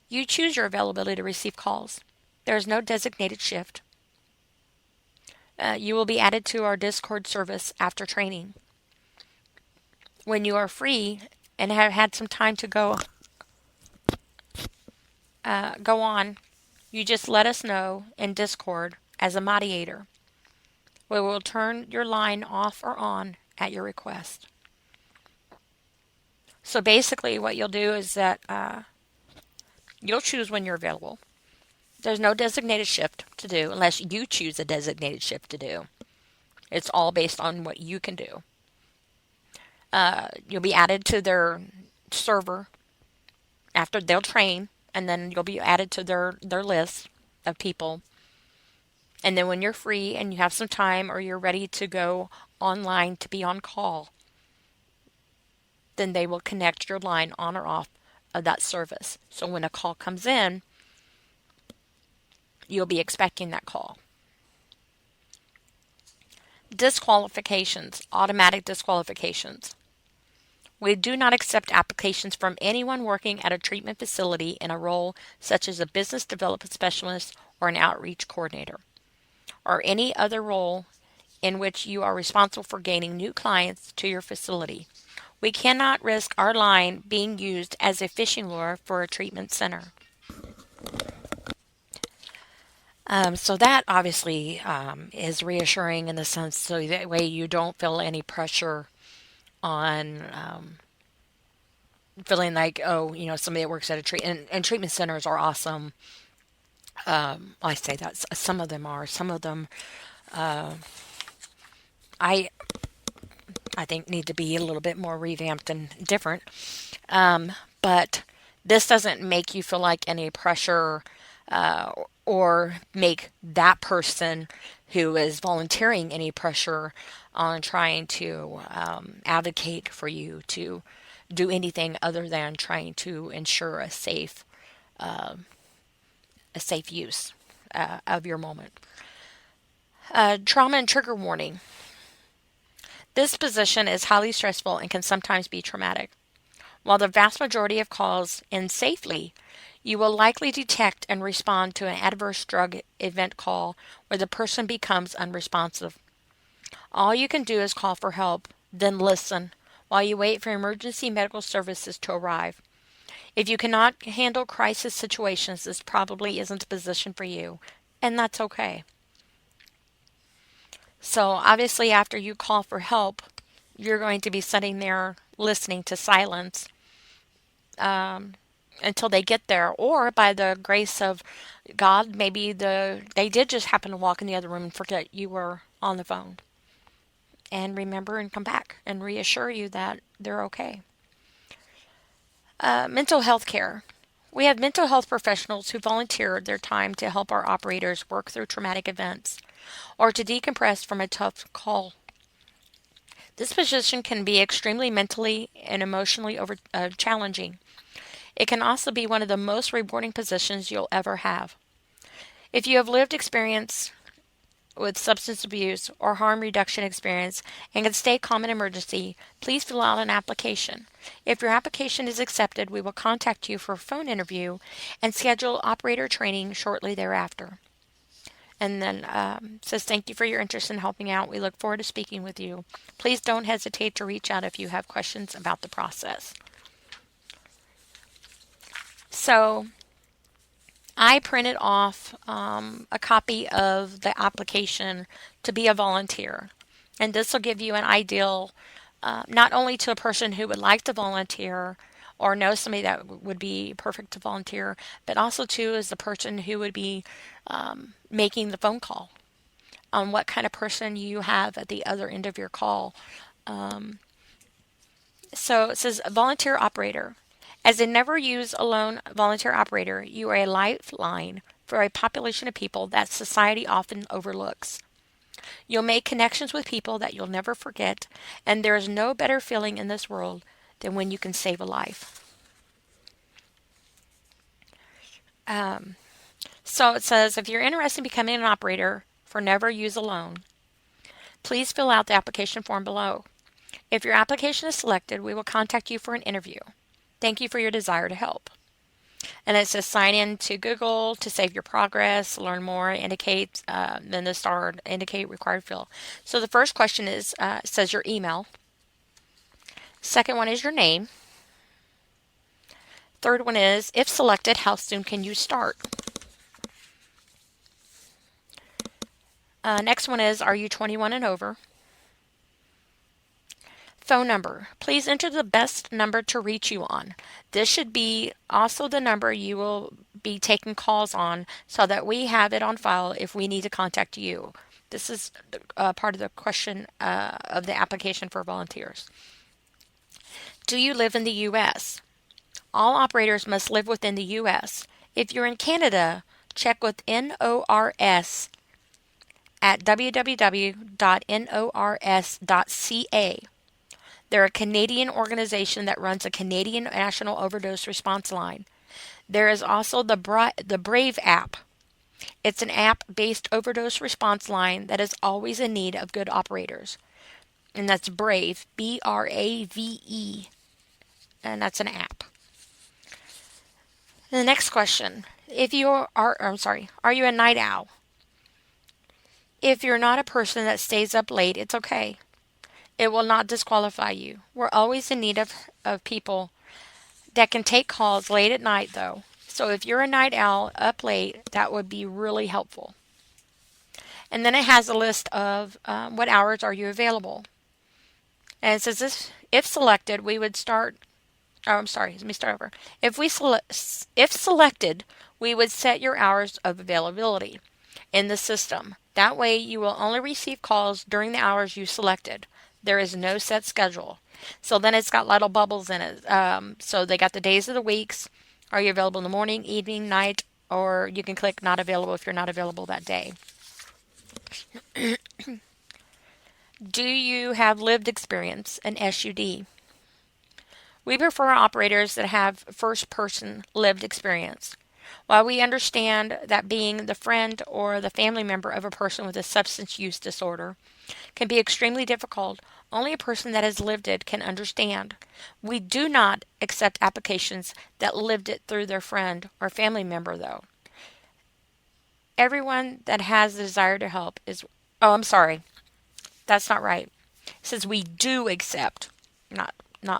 S1: You choose your availability to receive calls. There is no designated shift. You will be added to our Discord service after training. When you are free and have had some time to go on, you just let us know in Discord as a moderator. We will turn your line off or on at your request. So basically, what you'll do is that you'll choose when you're available. There's no designated shift to do unless you choose a designated shift to do. It's all based on what you can do. You'll be added to their server after they'll train, and then you'll be added to their list of people. And then when you're free and you have some time or you're ready to go online to be on call, then they will connect your line on or off of that service. So when a call comes in, you'll be expecting that call. Disqualifications, automatic disqualifications. We do not accept applications from anyone working at a treatment facility in a role such as a business development specialist or an outreach coordinator, or any other role in which you are responsible for gaining new clients to your facility. We cannot risk our line being used as a fishing lure for a treatment center. So that obviously is reassuring in the sense so that way you don't feel any pressure on feeling like, oh, somebody that works at a treatment and treatment centers are awesome. I say that some of them are. Some of them I I think need to be a little bit more revamped and different. But this doesn't make you feel like any pressure or make that person who is volunteering any pressure on trying to advocate for you to do anything other than trying to ensure a safe use of your moment. Trauma and trigger warning. This position is highly stressful and can sometimes be traumatic. While the vast majority of calls end safely, you will likely detect and respond to an adverse drug event call where the person becomes unresponsive. All you can do is call for help, then listen while you wait for emergency medical services to arrive. If you cannot handle crisis situations, this probably isn't a position for you, and that's okay. So, obviously, after you call for help, you're going to be sitting there listening to silence until they get there, or by the grace of God, maybe they did just happen to walk in the other room and forget you were on the phone, and remember and come back and reassure you that they're okay. Mental health care. We have mental health professionals who volunteer their time to help our operators work through traumatic events or to decompress from a tough call. This position can be extremely mentally and emotionally challenging. It can also be one of the most rewarding positions you'll ever have. If you have lived experience with substance abuse or harm reduction experience and can stay calm in emergency, please fill out an application. If your application is accepted, we will contact you for a phone interview and schedule operator training shortly thereafter. And then says, thank you for your interest in helping out. We look forward to speaking with you. Please don't hesitate to reach out if you have questions about the process. So I printed off a copy of the application to be a volunteer. And this will give you an ideal, not only to a person who would like to volunteer or know somebody that would be perfect to volunteer, but also to as the person who would be making the phone call on what kind of person you have at the other end of your call. So it says volunteer operator. As a never use alone volunteer operator, you are a lifeline for a population of people that society often overlooks. You'll make connections with people that you'll never forget, and there is no better feeling in this world than when you can save a life. So it says if you're interested in becoming an operator for Never Use Alone, please fill out the application form below. If your application is selected, we will contact you for an interview. Thank you for your desire to help. And it says sign in to Google to save your progress, learn more, indicate, then the star indicate required field. So the first question is, says your email. Second one is your name. Third one is, if selected, how soon can you start? Next one is, are you 21 and over? Phone number. Please enter the best number to reach you on. This should be also the number you will be taking calls on so that we have it on file if we need to contact you. This is part of the question of the application for volunteers. Do you live in the U.S.? All operators must live within the U.S. If you're in Canada, check with NORS at www.nors.ca. They're a Canadian organization that runs a Canadian National Overdose Response Line. There is also the Brave app. It's an app-based overdose response line that is always in need of good operators. And that's Brave, BRAVE, and that's an app. The next question, are you a night owl? If you're not a person that stays up late, it's okay. It will not disqualify you. We're always in need of people that can take calls late at night, though. So if you're a night owl up late, that would be really helpful. And then it has a list of what hours are you available. And it says if selected, we would start. Oh, I'm sorry. Let me start over. If selected, we would set your hours of availability in the system. That way, you will only receive calls during the hours you selected. There is no set schedule. So then it's got little bubbles in it. So they got the days of the weeks. Are you available in the morning, evening, night, or you can click not available if you're not available that day. Do you have lived experience, an SUD? We prefer operators that have first-person lived experience. While we understand that being the friend or the family member of a person with a substance use disorder can be extremely difficult, only a person that has lived it can understand. We do not accept applications that lived it through their friend or family member, though. Everyone that has the desire to help is. Oh, I'm sorry. That's not right. It says we do accept, not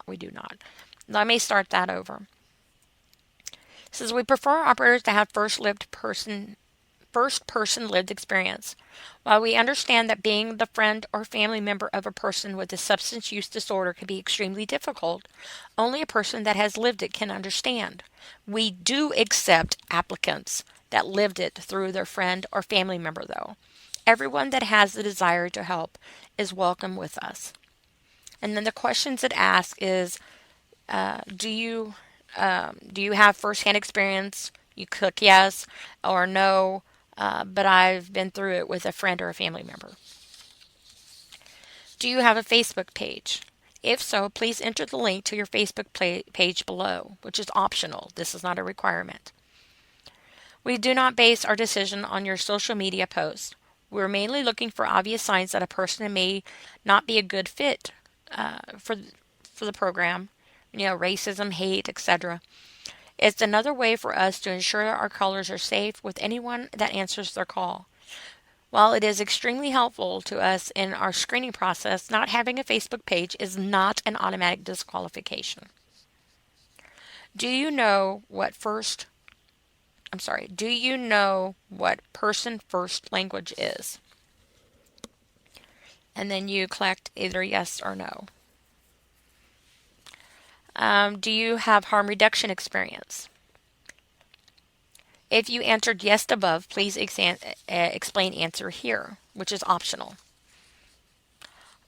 S1: we do not. Let me start that over. It says we prefer operators to have first person lived experience. While we understand that being the friend or family member of a person with a substance use disorder can be extremely difficult, only a person that has lived it can understand. We do accept applicants that lived it through their friend or family member, though. Everyone that has the desire to help is welcome with us. And then the questions it asks is, do you have firsthand experience? You click yes or no, but I've been through it with a friend or a family member. Do you have a Facebook page? If so, please enter the link to your Facebook page below, which is optional. This is not a requirement. We do not base our decision on your social media posts. We're mainly looking for obvious signs that a person may not be a good fit for the program, racism, hate, etc. It's another way for us to ensure our callers are safe with anyone that answers their call. While it is extremely helpful to us in our screening process, not having a Facebook page is not an automatic disqualification. Do you know what person first language is? And then you collect either yes or no. Do you have harm reduction experience? If you answered yes above, please explain answer here, which is optional.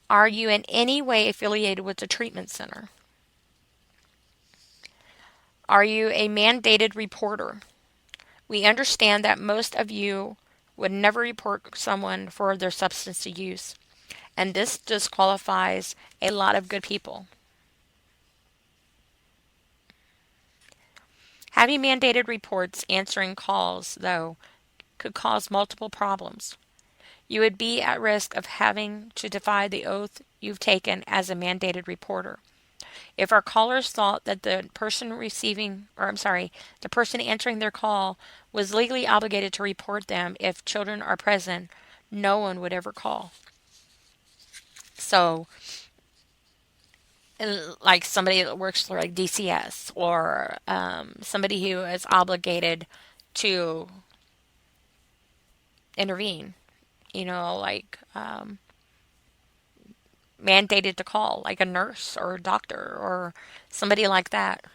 S1: Are you in any way affiliated with the treatment center? Are you a mandated reporter? We understand that most of you would never report someone for their substance use, and this disqualifies a lot of good people. Having mandated reports answering calls, though, could cause multiple problems. You would be at risk of having to defy the oath you've taken as a mandated reporter. If our callers thought that the person answering their call was legally obligated to report them if children are present, no one would ever call. So, like somebody that works for like DCS or somebody who is obligated to intervene, mandated to call, like a nurse or a doctor or somebody like that.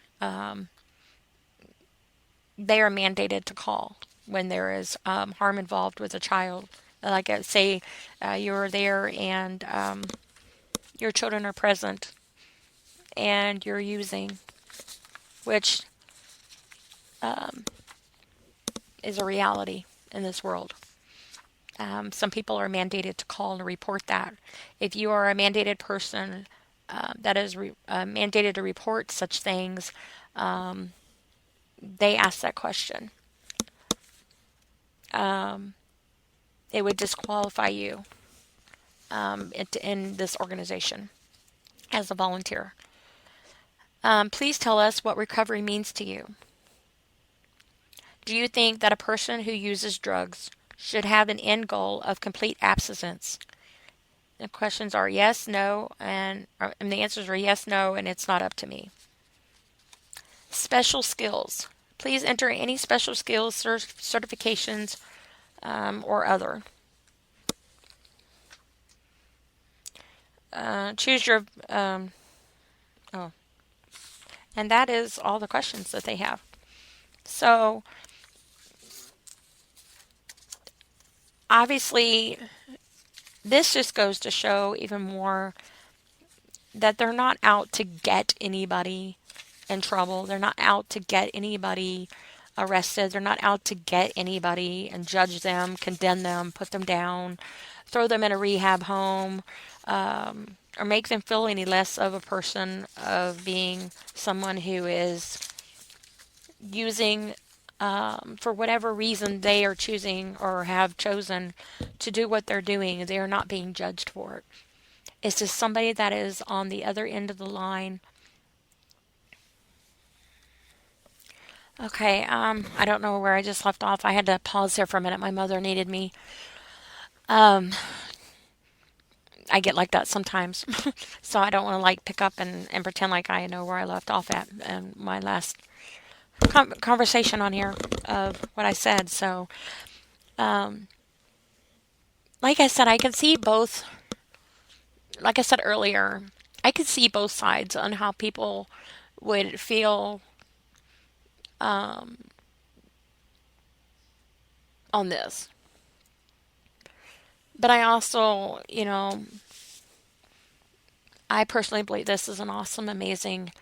S1: They are mandated to call when there is harm involved with a child. Like say you're there and your children are present and you're using, which is a reality in this world. Some people are mandated to call and report that. If you are a mandated person that is mandated to report such things, they ask that question. It would disqualify you in this organization as a volunteer. Please tell us what recovery means to you. Do you think that a person who uses drugs should have an end goal of complete abstinence? The questions are yes, no, and the answers are yes, no, and it's not up to me. Special skills. Please enter any special skills, certifications, or other. choose your, oh, and that is all the questions that they have. So obviously, this just goes to show even more that they're not out to get anybody in trouble. They're not out to get anybody arrested. They're not out to get anybody and judge them, condemn them, put them down, throw them in a rehab home, or make them feel any less of a person, of being someone who is using, for whatever reason they are choosing or have chosen to do what they're doing. They are not being judged for it. It's just somebody that is on the other end of the line. Okay, I don't know where I just left off. I had to pause here for a minute. My mother needed me. Um, I get like that sometimes. So I don't want to like pick up and pretend like I know where I left off at and my last conversation on here of what I said. So, um, like I said, I can see both, like I said earlier, I could see both sides on how people would feel um, on this. But I also, I personally believe this is an awesome, amazing,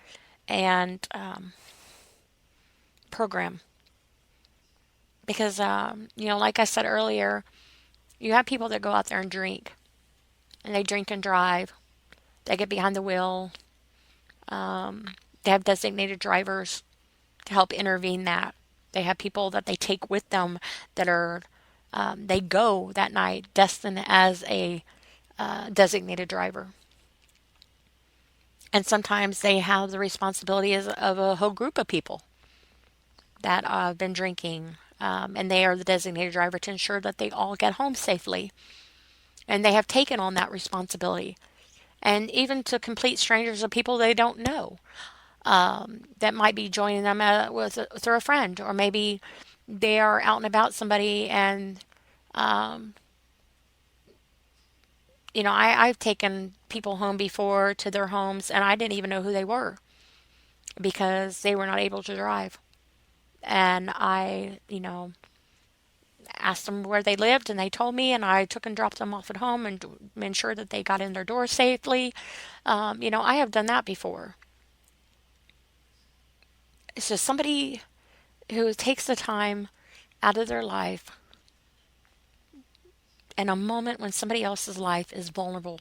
S1: and program because, like I said earlier, you have people that go out there and drink, and they drink and drive. They get behind the wheel. They have designated drivers to help intervene that. They have people that they take with them that are, they go that night destined as a designated driver. And sometimes they have the responsibility of a whole group of people that have been drinking, and they are the designated driver to ensure that they all get home safely. And they have taken on that responsibility. And even to complete strangers of people they don't know, that might be joining them through a friend, or maybe they are out and about somebody and um, I've taken people home before to their homes and I didn't even know who they were because they were not able to drive. And I, asked them where they lived and they told me, and I took and dropped them off at home and ensured that they got in their door safely. I have done that before. It's just somebody who takes the time out of their life in a moment when somebody else's life is vulnerable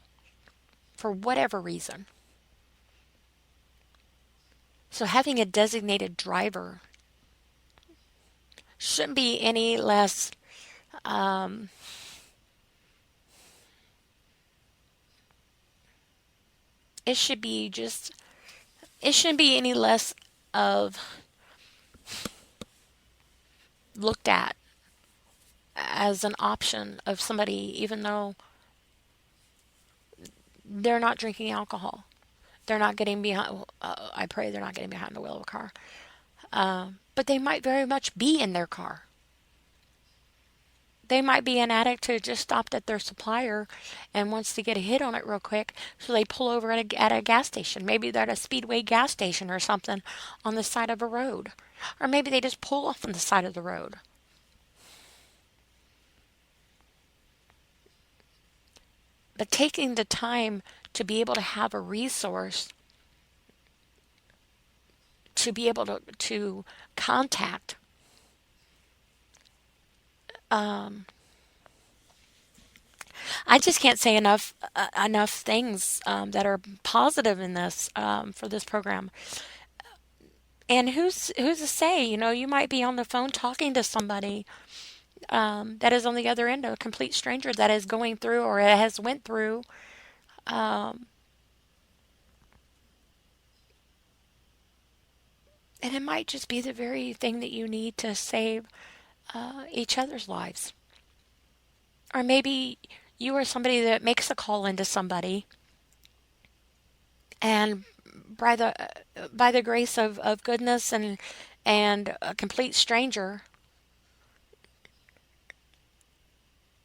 S1: for whatever reason. So having a designated driver shouldn't be any less um, it should be just it shouldn't be any less of looked at as an option of somebody, even though they're not drinking alcohol. They're not getting behind, I pray they're not getting behind the wheel of a car. But they might very much be in their car. They might be an addict who just stopped at their supplier and wants to get a hit on it real quick, so they pull over at a gas station. Maybe they're at a Speedway gas station or something on the side of a road. Or maybe they just pull off on the side of the road. But taking the time to be able to have a resource to be able to contact, um, I just can't say enough things that are positive in this, for this program. And who's to say? You might be on the phone talking to somebody that is on the other end, a complete stranger that is going through or has went through. Um, and it might just be the very thing that you need to save each other's lives. Or maybe you are somebody that makes a call into somebody, and by the grace of goodness and a complete stranger,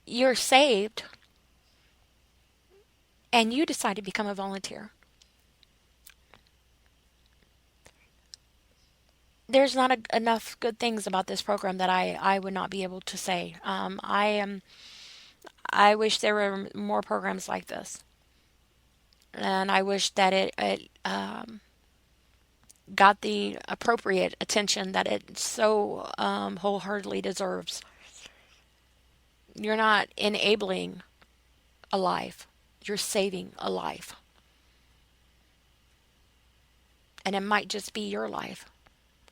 S1: you're saved, and you decide to become a volunteer. There's not enough good things about this program that I would not be able to say. I wish there were more programs like this, and I wish that it got the appropriate attention that it so wholeheartedly deserves. You're not enabling a life; you're saving a life, and it might just be your life,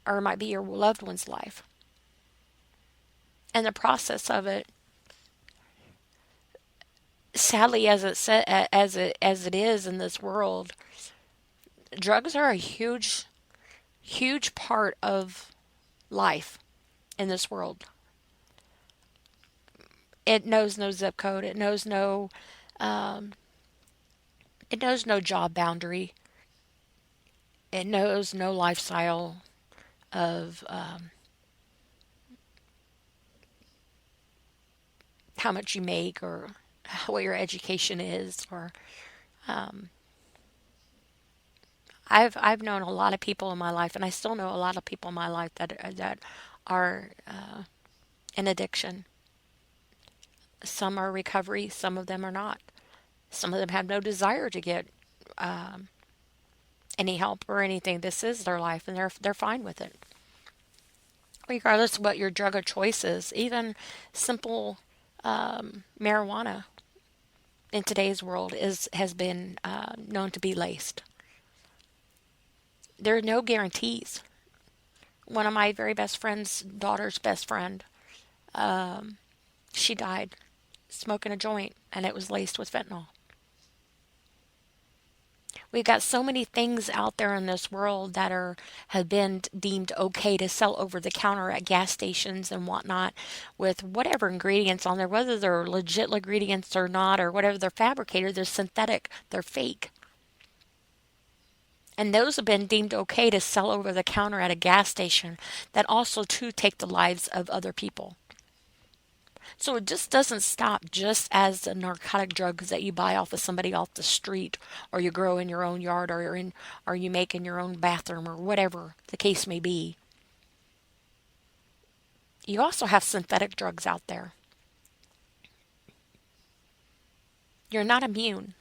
S1: or it might be your loved one's life. And the process of it, sadly as it is in this world, drugs are a huge part of life in this world. It knows no zip code. Um, it knows no job boundary. It knows no lifestyle of how much you make or what your education is. Or I've known a lot of people in my life, and I still know a lot of people in my life that are in addiction. Some are recovery. Some of them are not. Some of them have no desire to get any help or anything. This is their life, and they're fine with it, regardless of what your drug of choice is. Even simple marijuana in today's world is has been known to be laced. There are no guarantees. One of my very best friend's daughter's best friend, she died smoking a joint, and it was laced with fentanyl. We've got so many things out there in this world that are have been deemed okay to sell over the counter at gas stations and whatnot, with whatever ingredients on there, whether they're legit ingredients or not, or whatever they're fabricated, they're synthetic, they're fake. And those have been deemed okay to sell over the counter at a gas station that also too take the lives of other people. So it just doesn't stop just as the narcotic drugs that you buy off of somebody off the street, or you grow in your own yard, or you make in your own bathroom, or whatever the case may be. You also have synthetic drugs out there. You're not immune.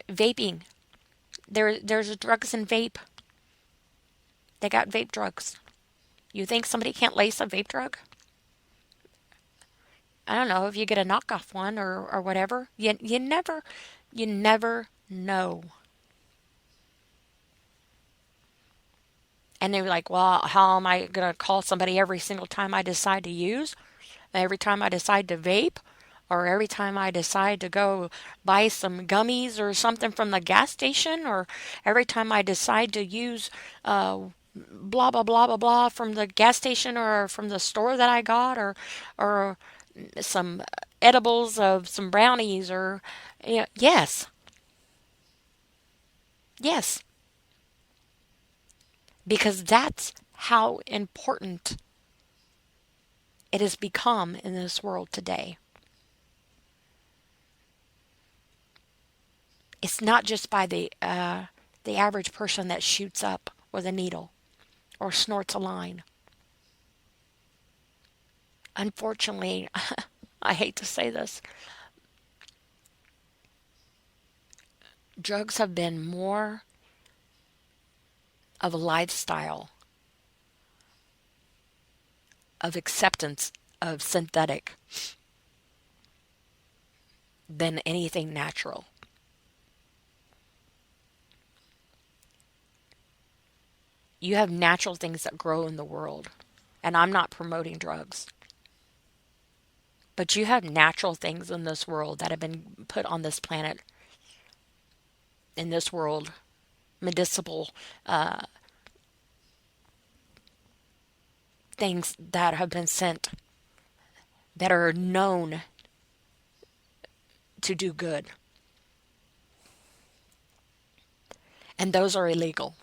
S1: Vaping. There's drugs in vape. They got vape drugs. You think somebody can't lace a vape drug? I don't know if you get a knockoff one or whatever. You never know. And they're like, well, how am I going to call somebody every single time I decide to use? Every time I decide to vape? Or every time I decide to go buy some gummies or something from the gas station? Or every time I decide to use blah, blah, blah, blah, blah from the gas station or from the store that I got? Or some edibles of some brownies? Or, yes, yes, because that's how important it has become in this world today. It's not just by the average person that shoots up with a needle or snorts a line. Unfortunately, I hate to say this, drugs have been more of a lifestyle of acceptance of synthetic than anything natural. You have natural things that grow in the world, and I'm not promoting drugs, but you have natural things in this world that have been put on this planet, in this world, medicinal uh, things that have been sent that are known to do good, and those are illegal.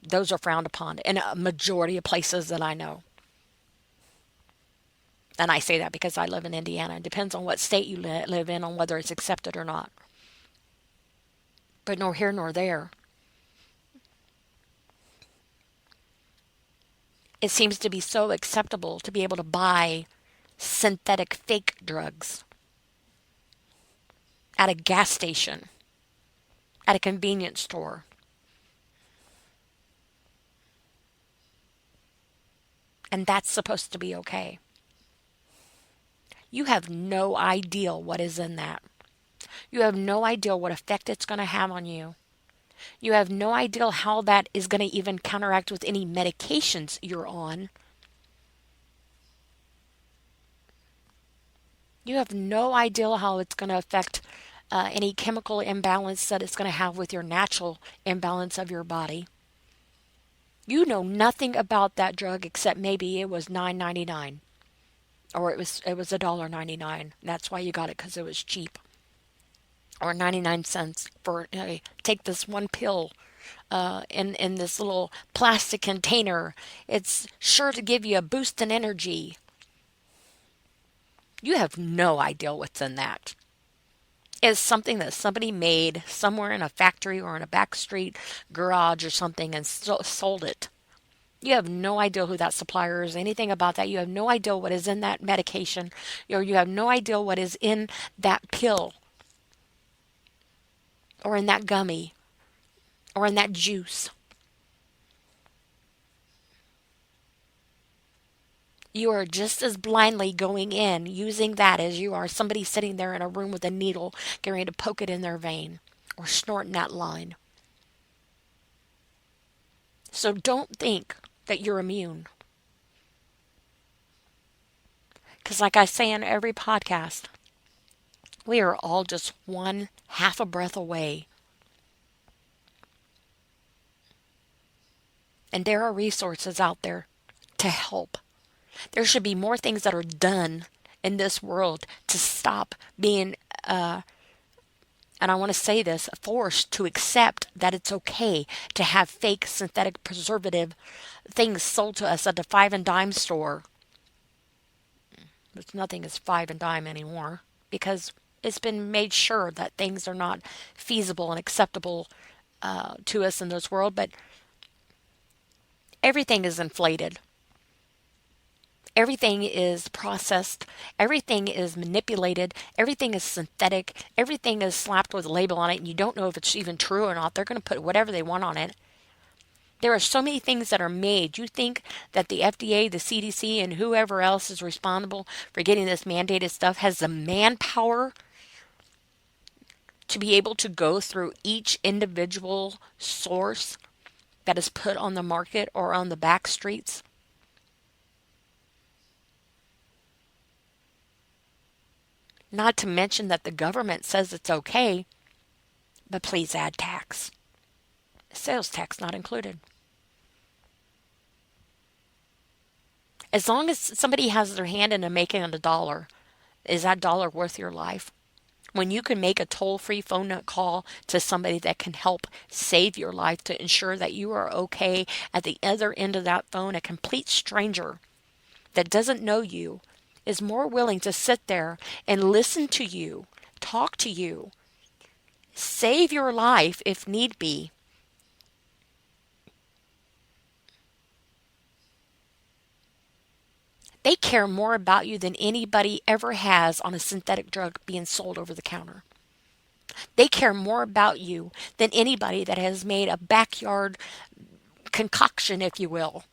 S1: Those are frowned upon in a majority of places that I know. And I say that because I live in Indiana. It depends on what state you live in on whether it's accepted or not. But nor here nor there. It seems to be so acceptable to be able to buy synthetic fake drugs at a gas station, at a convenience store. And that's supposed to be okay. You have no idea what is in that. You have no idea what effect it's going to have on you. You have no idea how that is going to even counteract with any medications you're on. You have no idea how it's going to affect any chemical imbalance that it's going to have with your natural imbalance of your body. You know nothing about that drug except maybe it was $9.99 or it was $1.99. That's why you got it, because it was cheap, or 99 cents for take this one pill in this little plastic container. It's sure to give you a boost in energy. You have no idea what's in that. It's something that somebody made somewhere in a factory or in a back street garage or something and sold it. You have no idea who that supplier is, anything about that. You have no idea what is in that medication, or you have no idea what is in that pill, or in that gummy, or in that juice. You are just as blindly going in using that as you are somebody sitting there in a room with a needle getting ready to poke it in their vein or snorting that line. So don't think that you're immune. Because like I say in every podcast, we are all just one half a breath away. And there are resources out there to help. There should be more things that are done in this world to stop being, and I want to say this, forced to accept that it's okay to have fake synthetic preservative things sold to us at the five and dime store. But nothing is five and dime anymore because it's been made sure that things are not feasible and acceptable to us in this world. But everything is inflated. Everything is processed. Everything is manipulated. Everything is synthetic. Everything is slapped with a label on it, and you don't know if it's even true or not. They're going to put whatever they want on it. There are so many things that are made. You think that the FDA, the CDC, and whoever else is responsible for getting this mandated stuff has the manpower to be able to go through each individual source that is put on the market or on the back streets? Not to mention that the government says it's okay, but please add tax. Sales tax not included. As long as somebody has their hand in the making of the dollar, is that dollar worth your life? When you can make a toll-free phone call to somebody that can help save your life to ensure that you are okay at the other end of that phone, a complete stranger that doesn't know you is more willing to sit there and listen to you, talk to you, save your life if need be. They care more about you than anybody ever has on a synthetic drug being sold over the counter. They care more about you than anybody that has made a backyard concoction, if you will,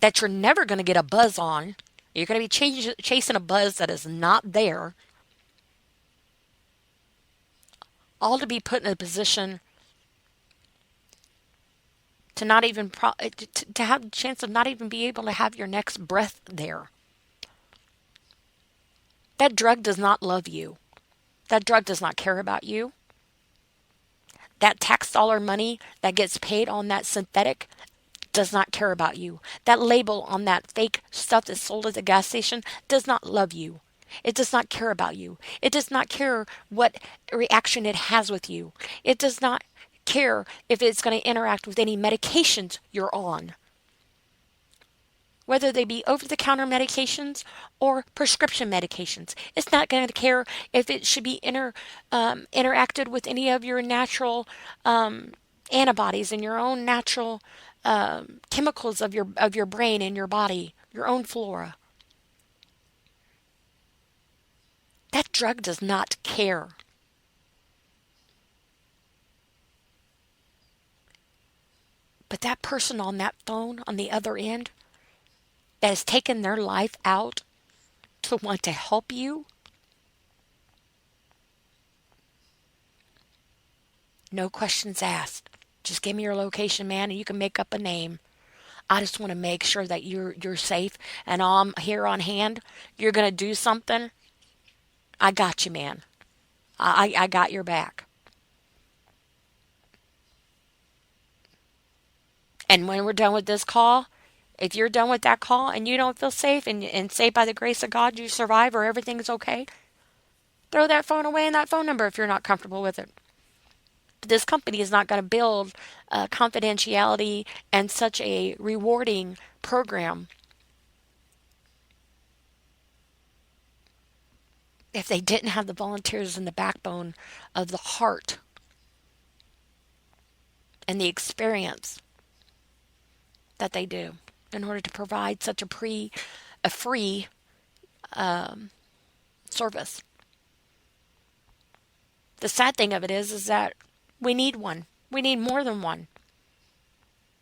S1: that you're never going to get a buzz on. You're going to be chasing a buzz that is not there. All to be put in a position to not even to have the chance of not even be able to have your next breath there. That drug does not love you. That drug does not care about you. That tax dollar money that gets paid on that synthetic does not care about you. That label on that fake stuff that's sold at the gas station does not love you. It does not care about you. It does not care what reaction it has with you. It does not care if it's going to interact with any medications you're on. whether they be over the counter medications or prescription medications. It's not going to care if it should be interacted with any of your natural antibodies and your own natural chemicals of your brain and your body, your own flora. That drug does not care. But that person on that phone on the other end that has taken their life out to want to help you, no questions asked. Just give me your location, man, and you can make up a name. I just want to make sure that you're safe and I'm here on hand. You're gonna do something. I got you, man. I got your back. And when we're done with this call, if you're done with that call and you don't feel safe and say by the grace of God you survive or everything's okay, throw that phone away and that phone number if you're not comfortable with it. But this company is not going to build confidentiality and such a rewarding program if they didn't have the volunteers and the backbone of the heart and the experience that they do in order to provide such a free service. The sad thing of it is that we need one. We need more than one.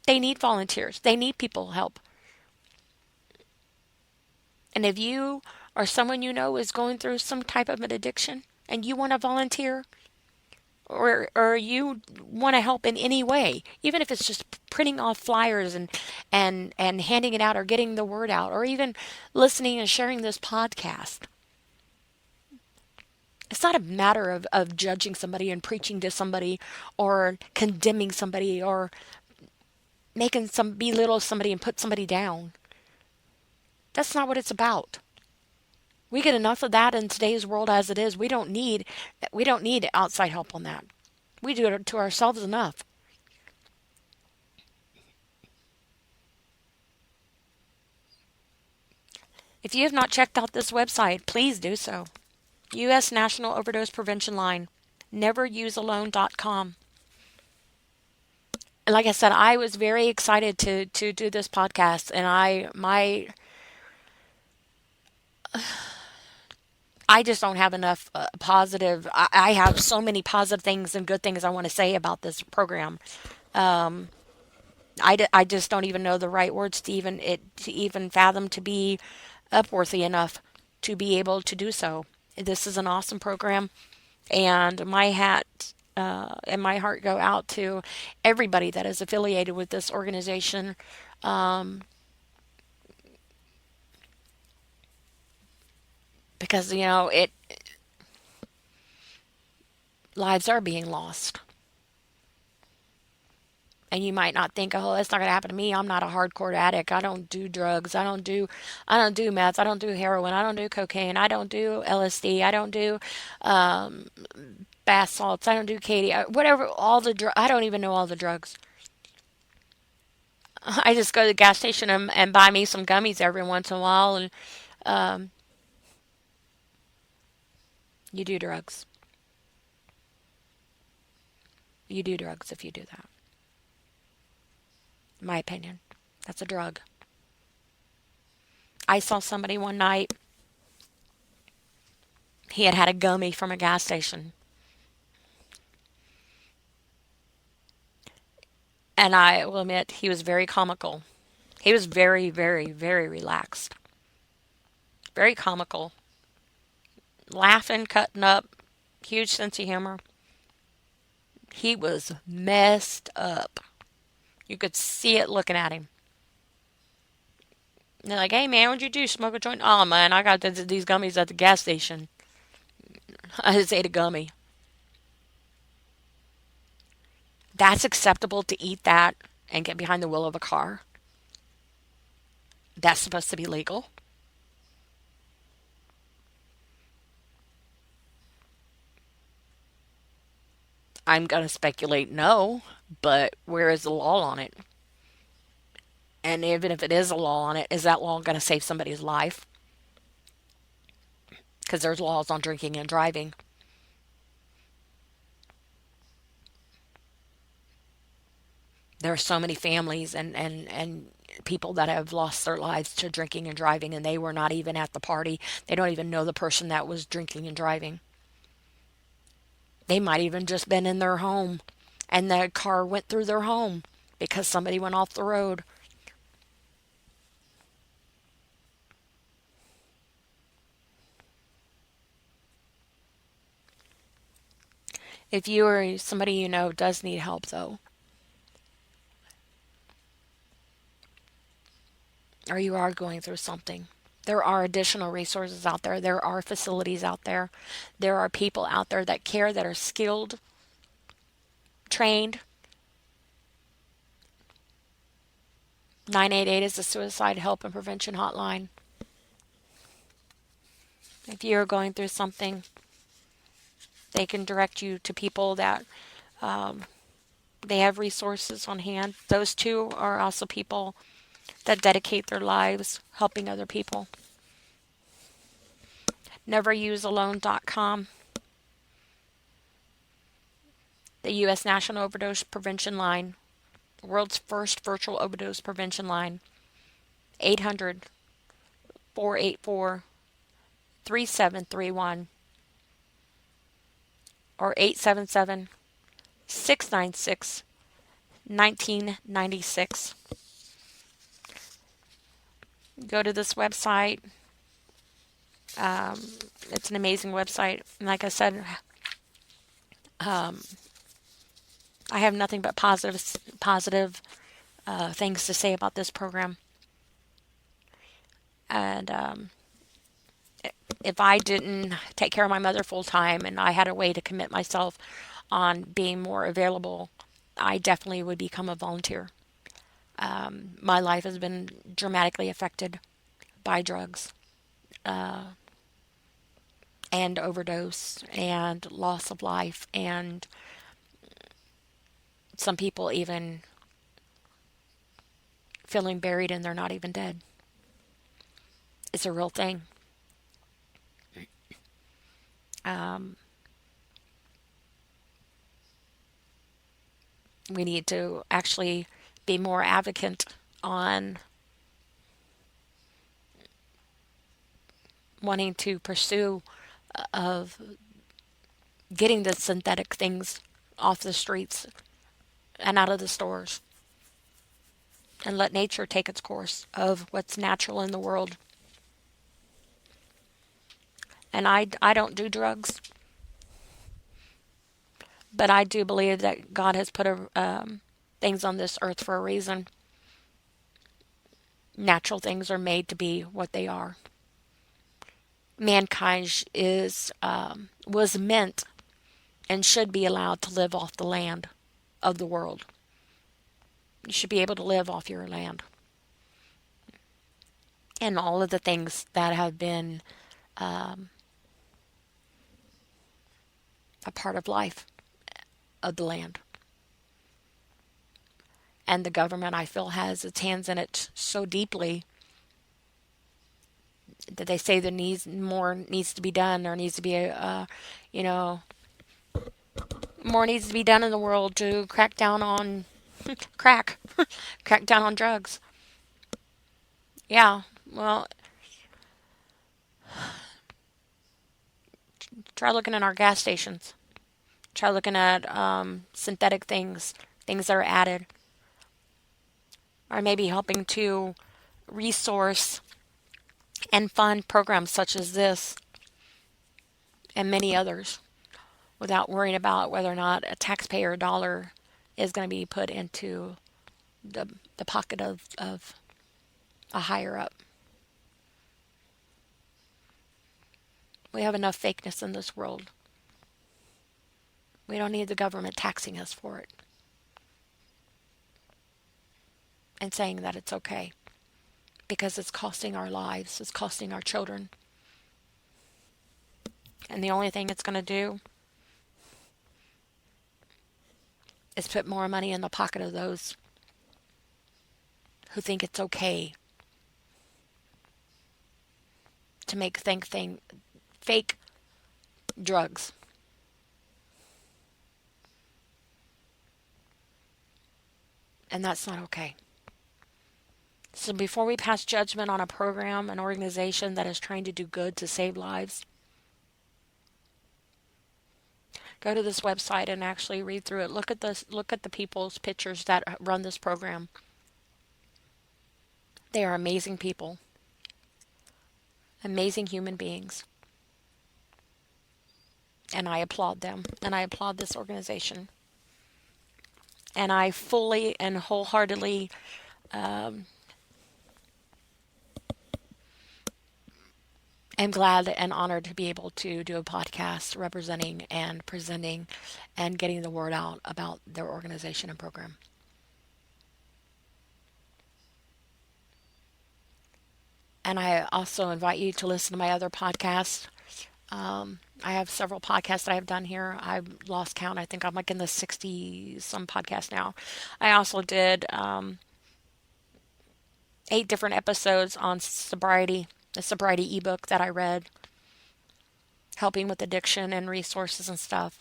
S1: They need volunteers. They need people help. And if you or someone you know is going through some type of an addiction and you want to volunteer or you want to help in any way, even if it's just printing off flyers and handing it out or getting the word out or even listening and sharing this podcast. It's not a matter of judging somebody and preaching to somebody or condemning somebody or making some belittle somebody and put somebody down. That's not what it's about. We get enough of that in today's world as it is. We don't need outside help on that. We do it to ourselves enough. If you have not checked out this website, please do so. U.S. National Overdose Prevention Line, neverusealone.com. And like I said, I was very excited to do this podcast, and I just don't have enough positive. I have so many positive things and good things I want to say about this program. Um, I just don't even know the right words to even fathom to be upworthy enough to be able to do so. This is an awesome program, and my hat and my heart go out to everybody that is affiliated with this organization. Um, because it lives are being lost. And you might not think, oh, that's not going to happen to me. I'm not a hardcore addict. I don't do drugs. I don't do meth. I don't do heroin. I don't do cocaine. I don't do LSD. I don't do um, bath salts. I don't do Katie. Whatever. I don't even know all the drugs. I just go to the gas station and buy me some gummies every once in a while. And um, you do drugs. You do drugs if you do that. In my opinion, that's a drug. I saw somebody one night. He had had a gummy from a gas station. And I will admit, he was very comical. He was very, very, very relaxed. Very comical. Laughing, cutting up. Huge sense of humor. He was messed up. You could see it looking at him. And they're like, hey man, what'd you do? Smoke a joint? Oh man, I got these gummies at the gas station. I just ate a gummy. That's acceptable to eat that and get behind the wheel of a car. That's supposed to be legal. I'm going to speculate no, but where is the law on it? And even if it is a law on it, is that law going to save somebody's life? Because there's laws on drinking and driving. There are so many families and people that have lost their lives to drinking and driving, and they were not even at the party. They don't even know the person that was drinking and driving. They might even just been in their home, and the car went through their home because somebody went off the road. If you or somebody you know does need help, though, or you are going through something, there are additional resources out there. There are facilities out there. There are people out there that care, that are skilled, trained. 988 is the suicide help and prevention hotline. If you're going through something, they can direct you to people that they have resources on hand. Those two are also people that dedicate their lives helping other people. Neverusealone.com, the U.S. National Overdose Prevention Line, the world's first virtual overdose prevention line, 800 484 3731 or 877 696 1996. Go to this website. It's an amazing website. And like I said, I have nothing but positive things to say about this program. And if I didn't take care of my mother full time and I had a way to commit myself on being more available, I definitely would become a volunteer. My life has been dramatically affected by drugs and overdose and loss of life, and some people even feeling buried and they're not even dead. It's a real thing. Um, we need to actually be more advocate on wanting to pursue of getting the synthetic things off the streets and out of the stores, and let nature take its course of what's natural in the world. And I don't do drugs, but I do believe that God has put things on this earth for a reason. Natural things are made to be what they are. Mankind was meant and should be allowed to live off the land of the world. You should be able to live off your land. And all of the things that have been a part of life of the land. And the government, I feel, has its hands in it so deeply that they say more needs to be done, or needs to be you know, more needs to be done in the world to crack down on crack, crack down on drugs. Yeah, well, try looking at our gas stations. Try looking at synthetic things, things that are added, or maybe helping to resource and fund programs such as this and many others without worrying about whether or not a taxpayer dollar is going to be put into the pocket of a higher up. We have enough fakeness in this world. We don't need the government taxing us for it and saying that it's okay, because it's costing our lives, it's costing our children. And the only thing it's going to do is put more money in the pocket of those who think it's okay to make fake drugs. And that's not okay. So before we pass judgment on a program, an organization that is trying to do good to save lives, go to this website and actually read through it. Look at the people's pictures that run this program. They are amazing people, amazing human beings. And I applaud them. And I applaud this organization. And I fully and wholeheartedly am glad and honored to be able to do a podcast representing and presenting and getting the word out about their organization and program. And I also invite you to listen to my other podcasts. I have several podcasts that I have done here. I've lost count. I think I'm like in the 60 some podcasts now. I also did 8 different episodes on sobriety, the sobriety ebook that I read, helping with addiction and resources and stuff.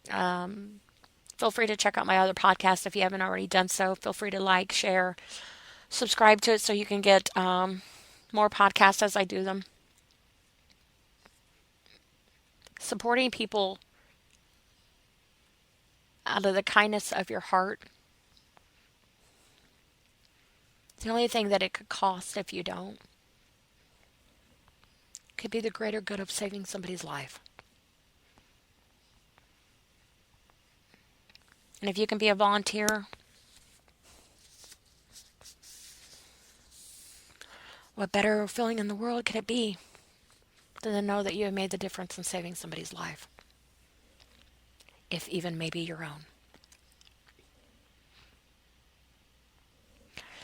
S1: Feel free to check out my other podcast if you haven't already done so. Feel free to like, share, subscribe to it so you can get more podcasts as I do them. Supporting people out of the kindness of your heart. The only thing that it could cost if you don't could be the greater good of saving somebody's life. And if you can be a volunteer, what better feeling in the world could it be than to know that you have made the difference in saving somebody's life, if even maybe your own.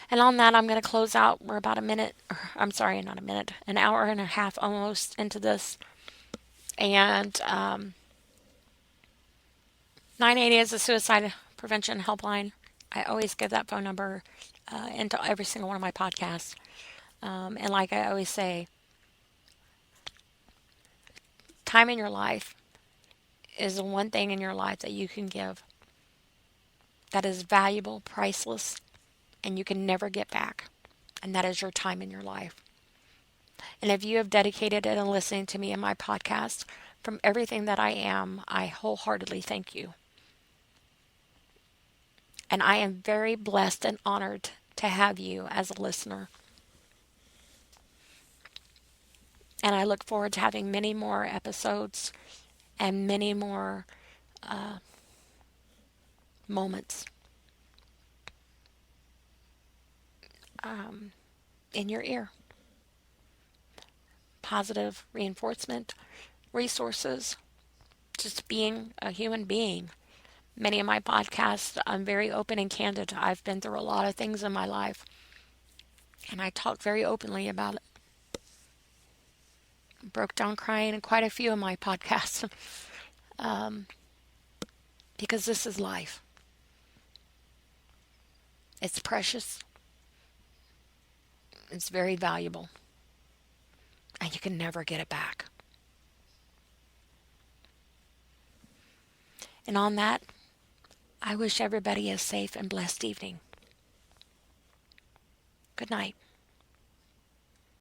S1: And on that, I'm going to close out. We're about an hour and a half almost into this. And 980 is a suicide prevention helpline. I always give that phone number into every single one of my podcasts. And like I always say, time in your life is the one thing in your life that you can give that is valuable, priceless, and you can never get back. And that is your time in your life. And if you have dedicated it and listening to me in my podcast, from everything that I am, I wholeheartedly thank you. And I am very blessed and honored to have you as a listener. And I look forward to having many more episodes and many more moments in your ear. Positive reinforcement, resources, just being a human being. Many of my podcasts, I'm very open and candid. I've been through a lot of things in my life, and I talk very openly about it. Broke down crying in quite a few of my podcasts because this is life. It's precious. It's very valuable. And you can never get it back. And on that, I wish everybody a safe and blessed evening. Good night.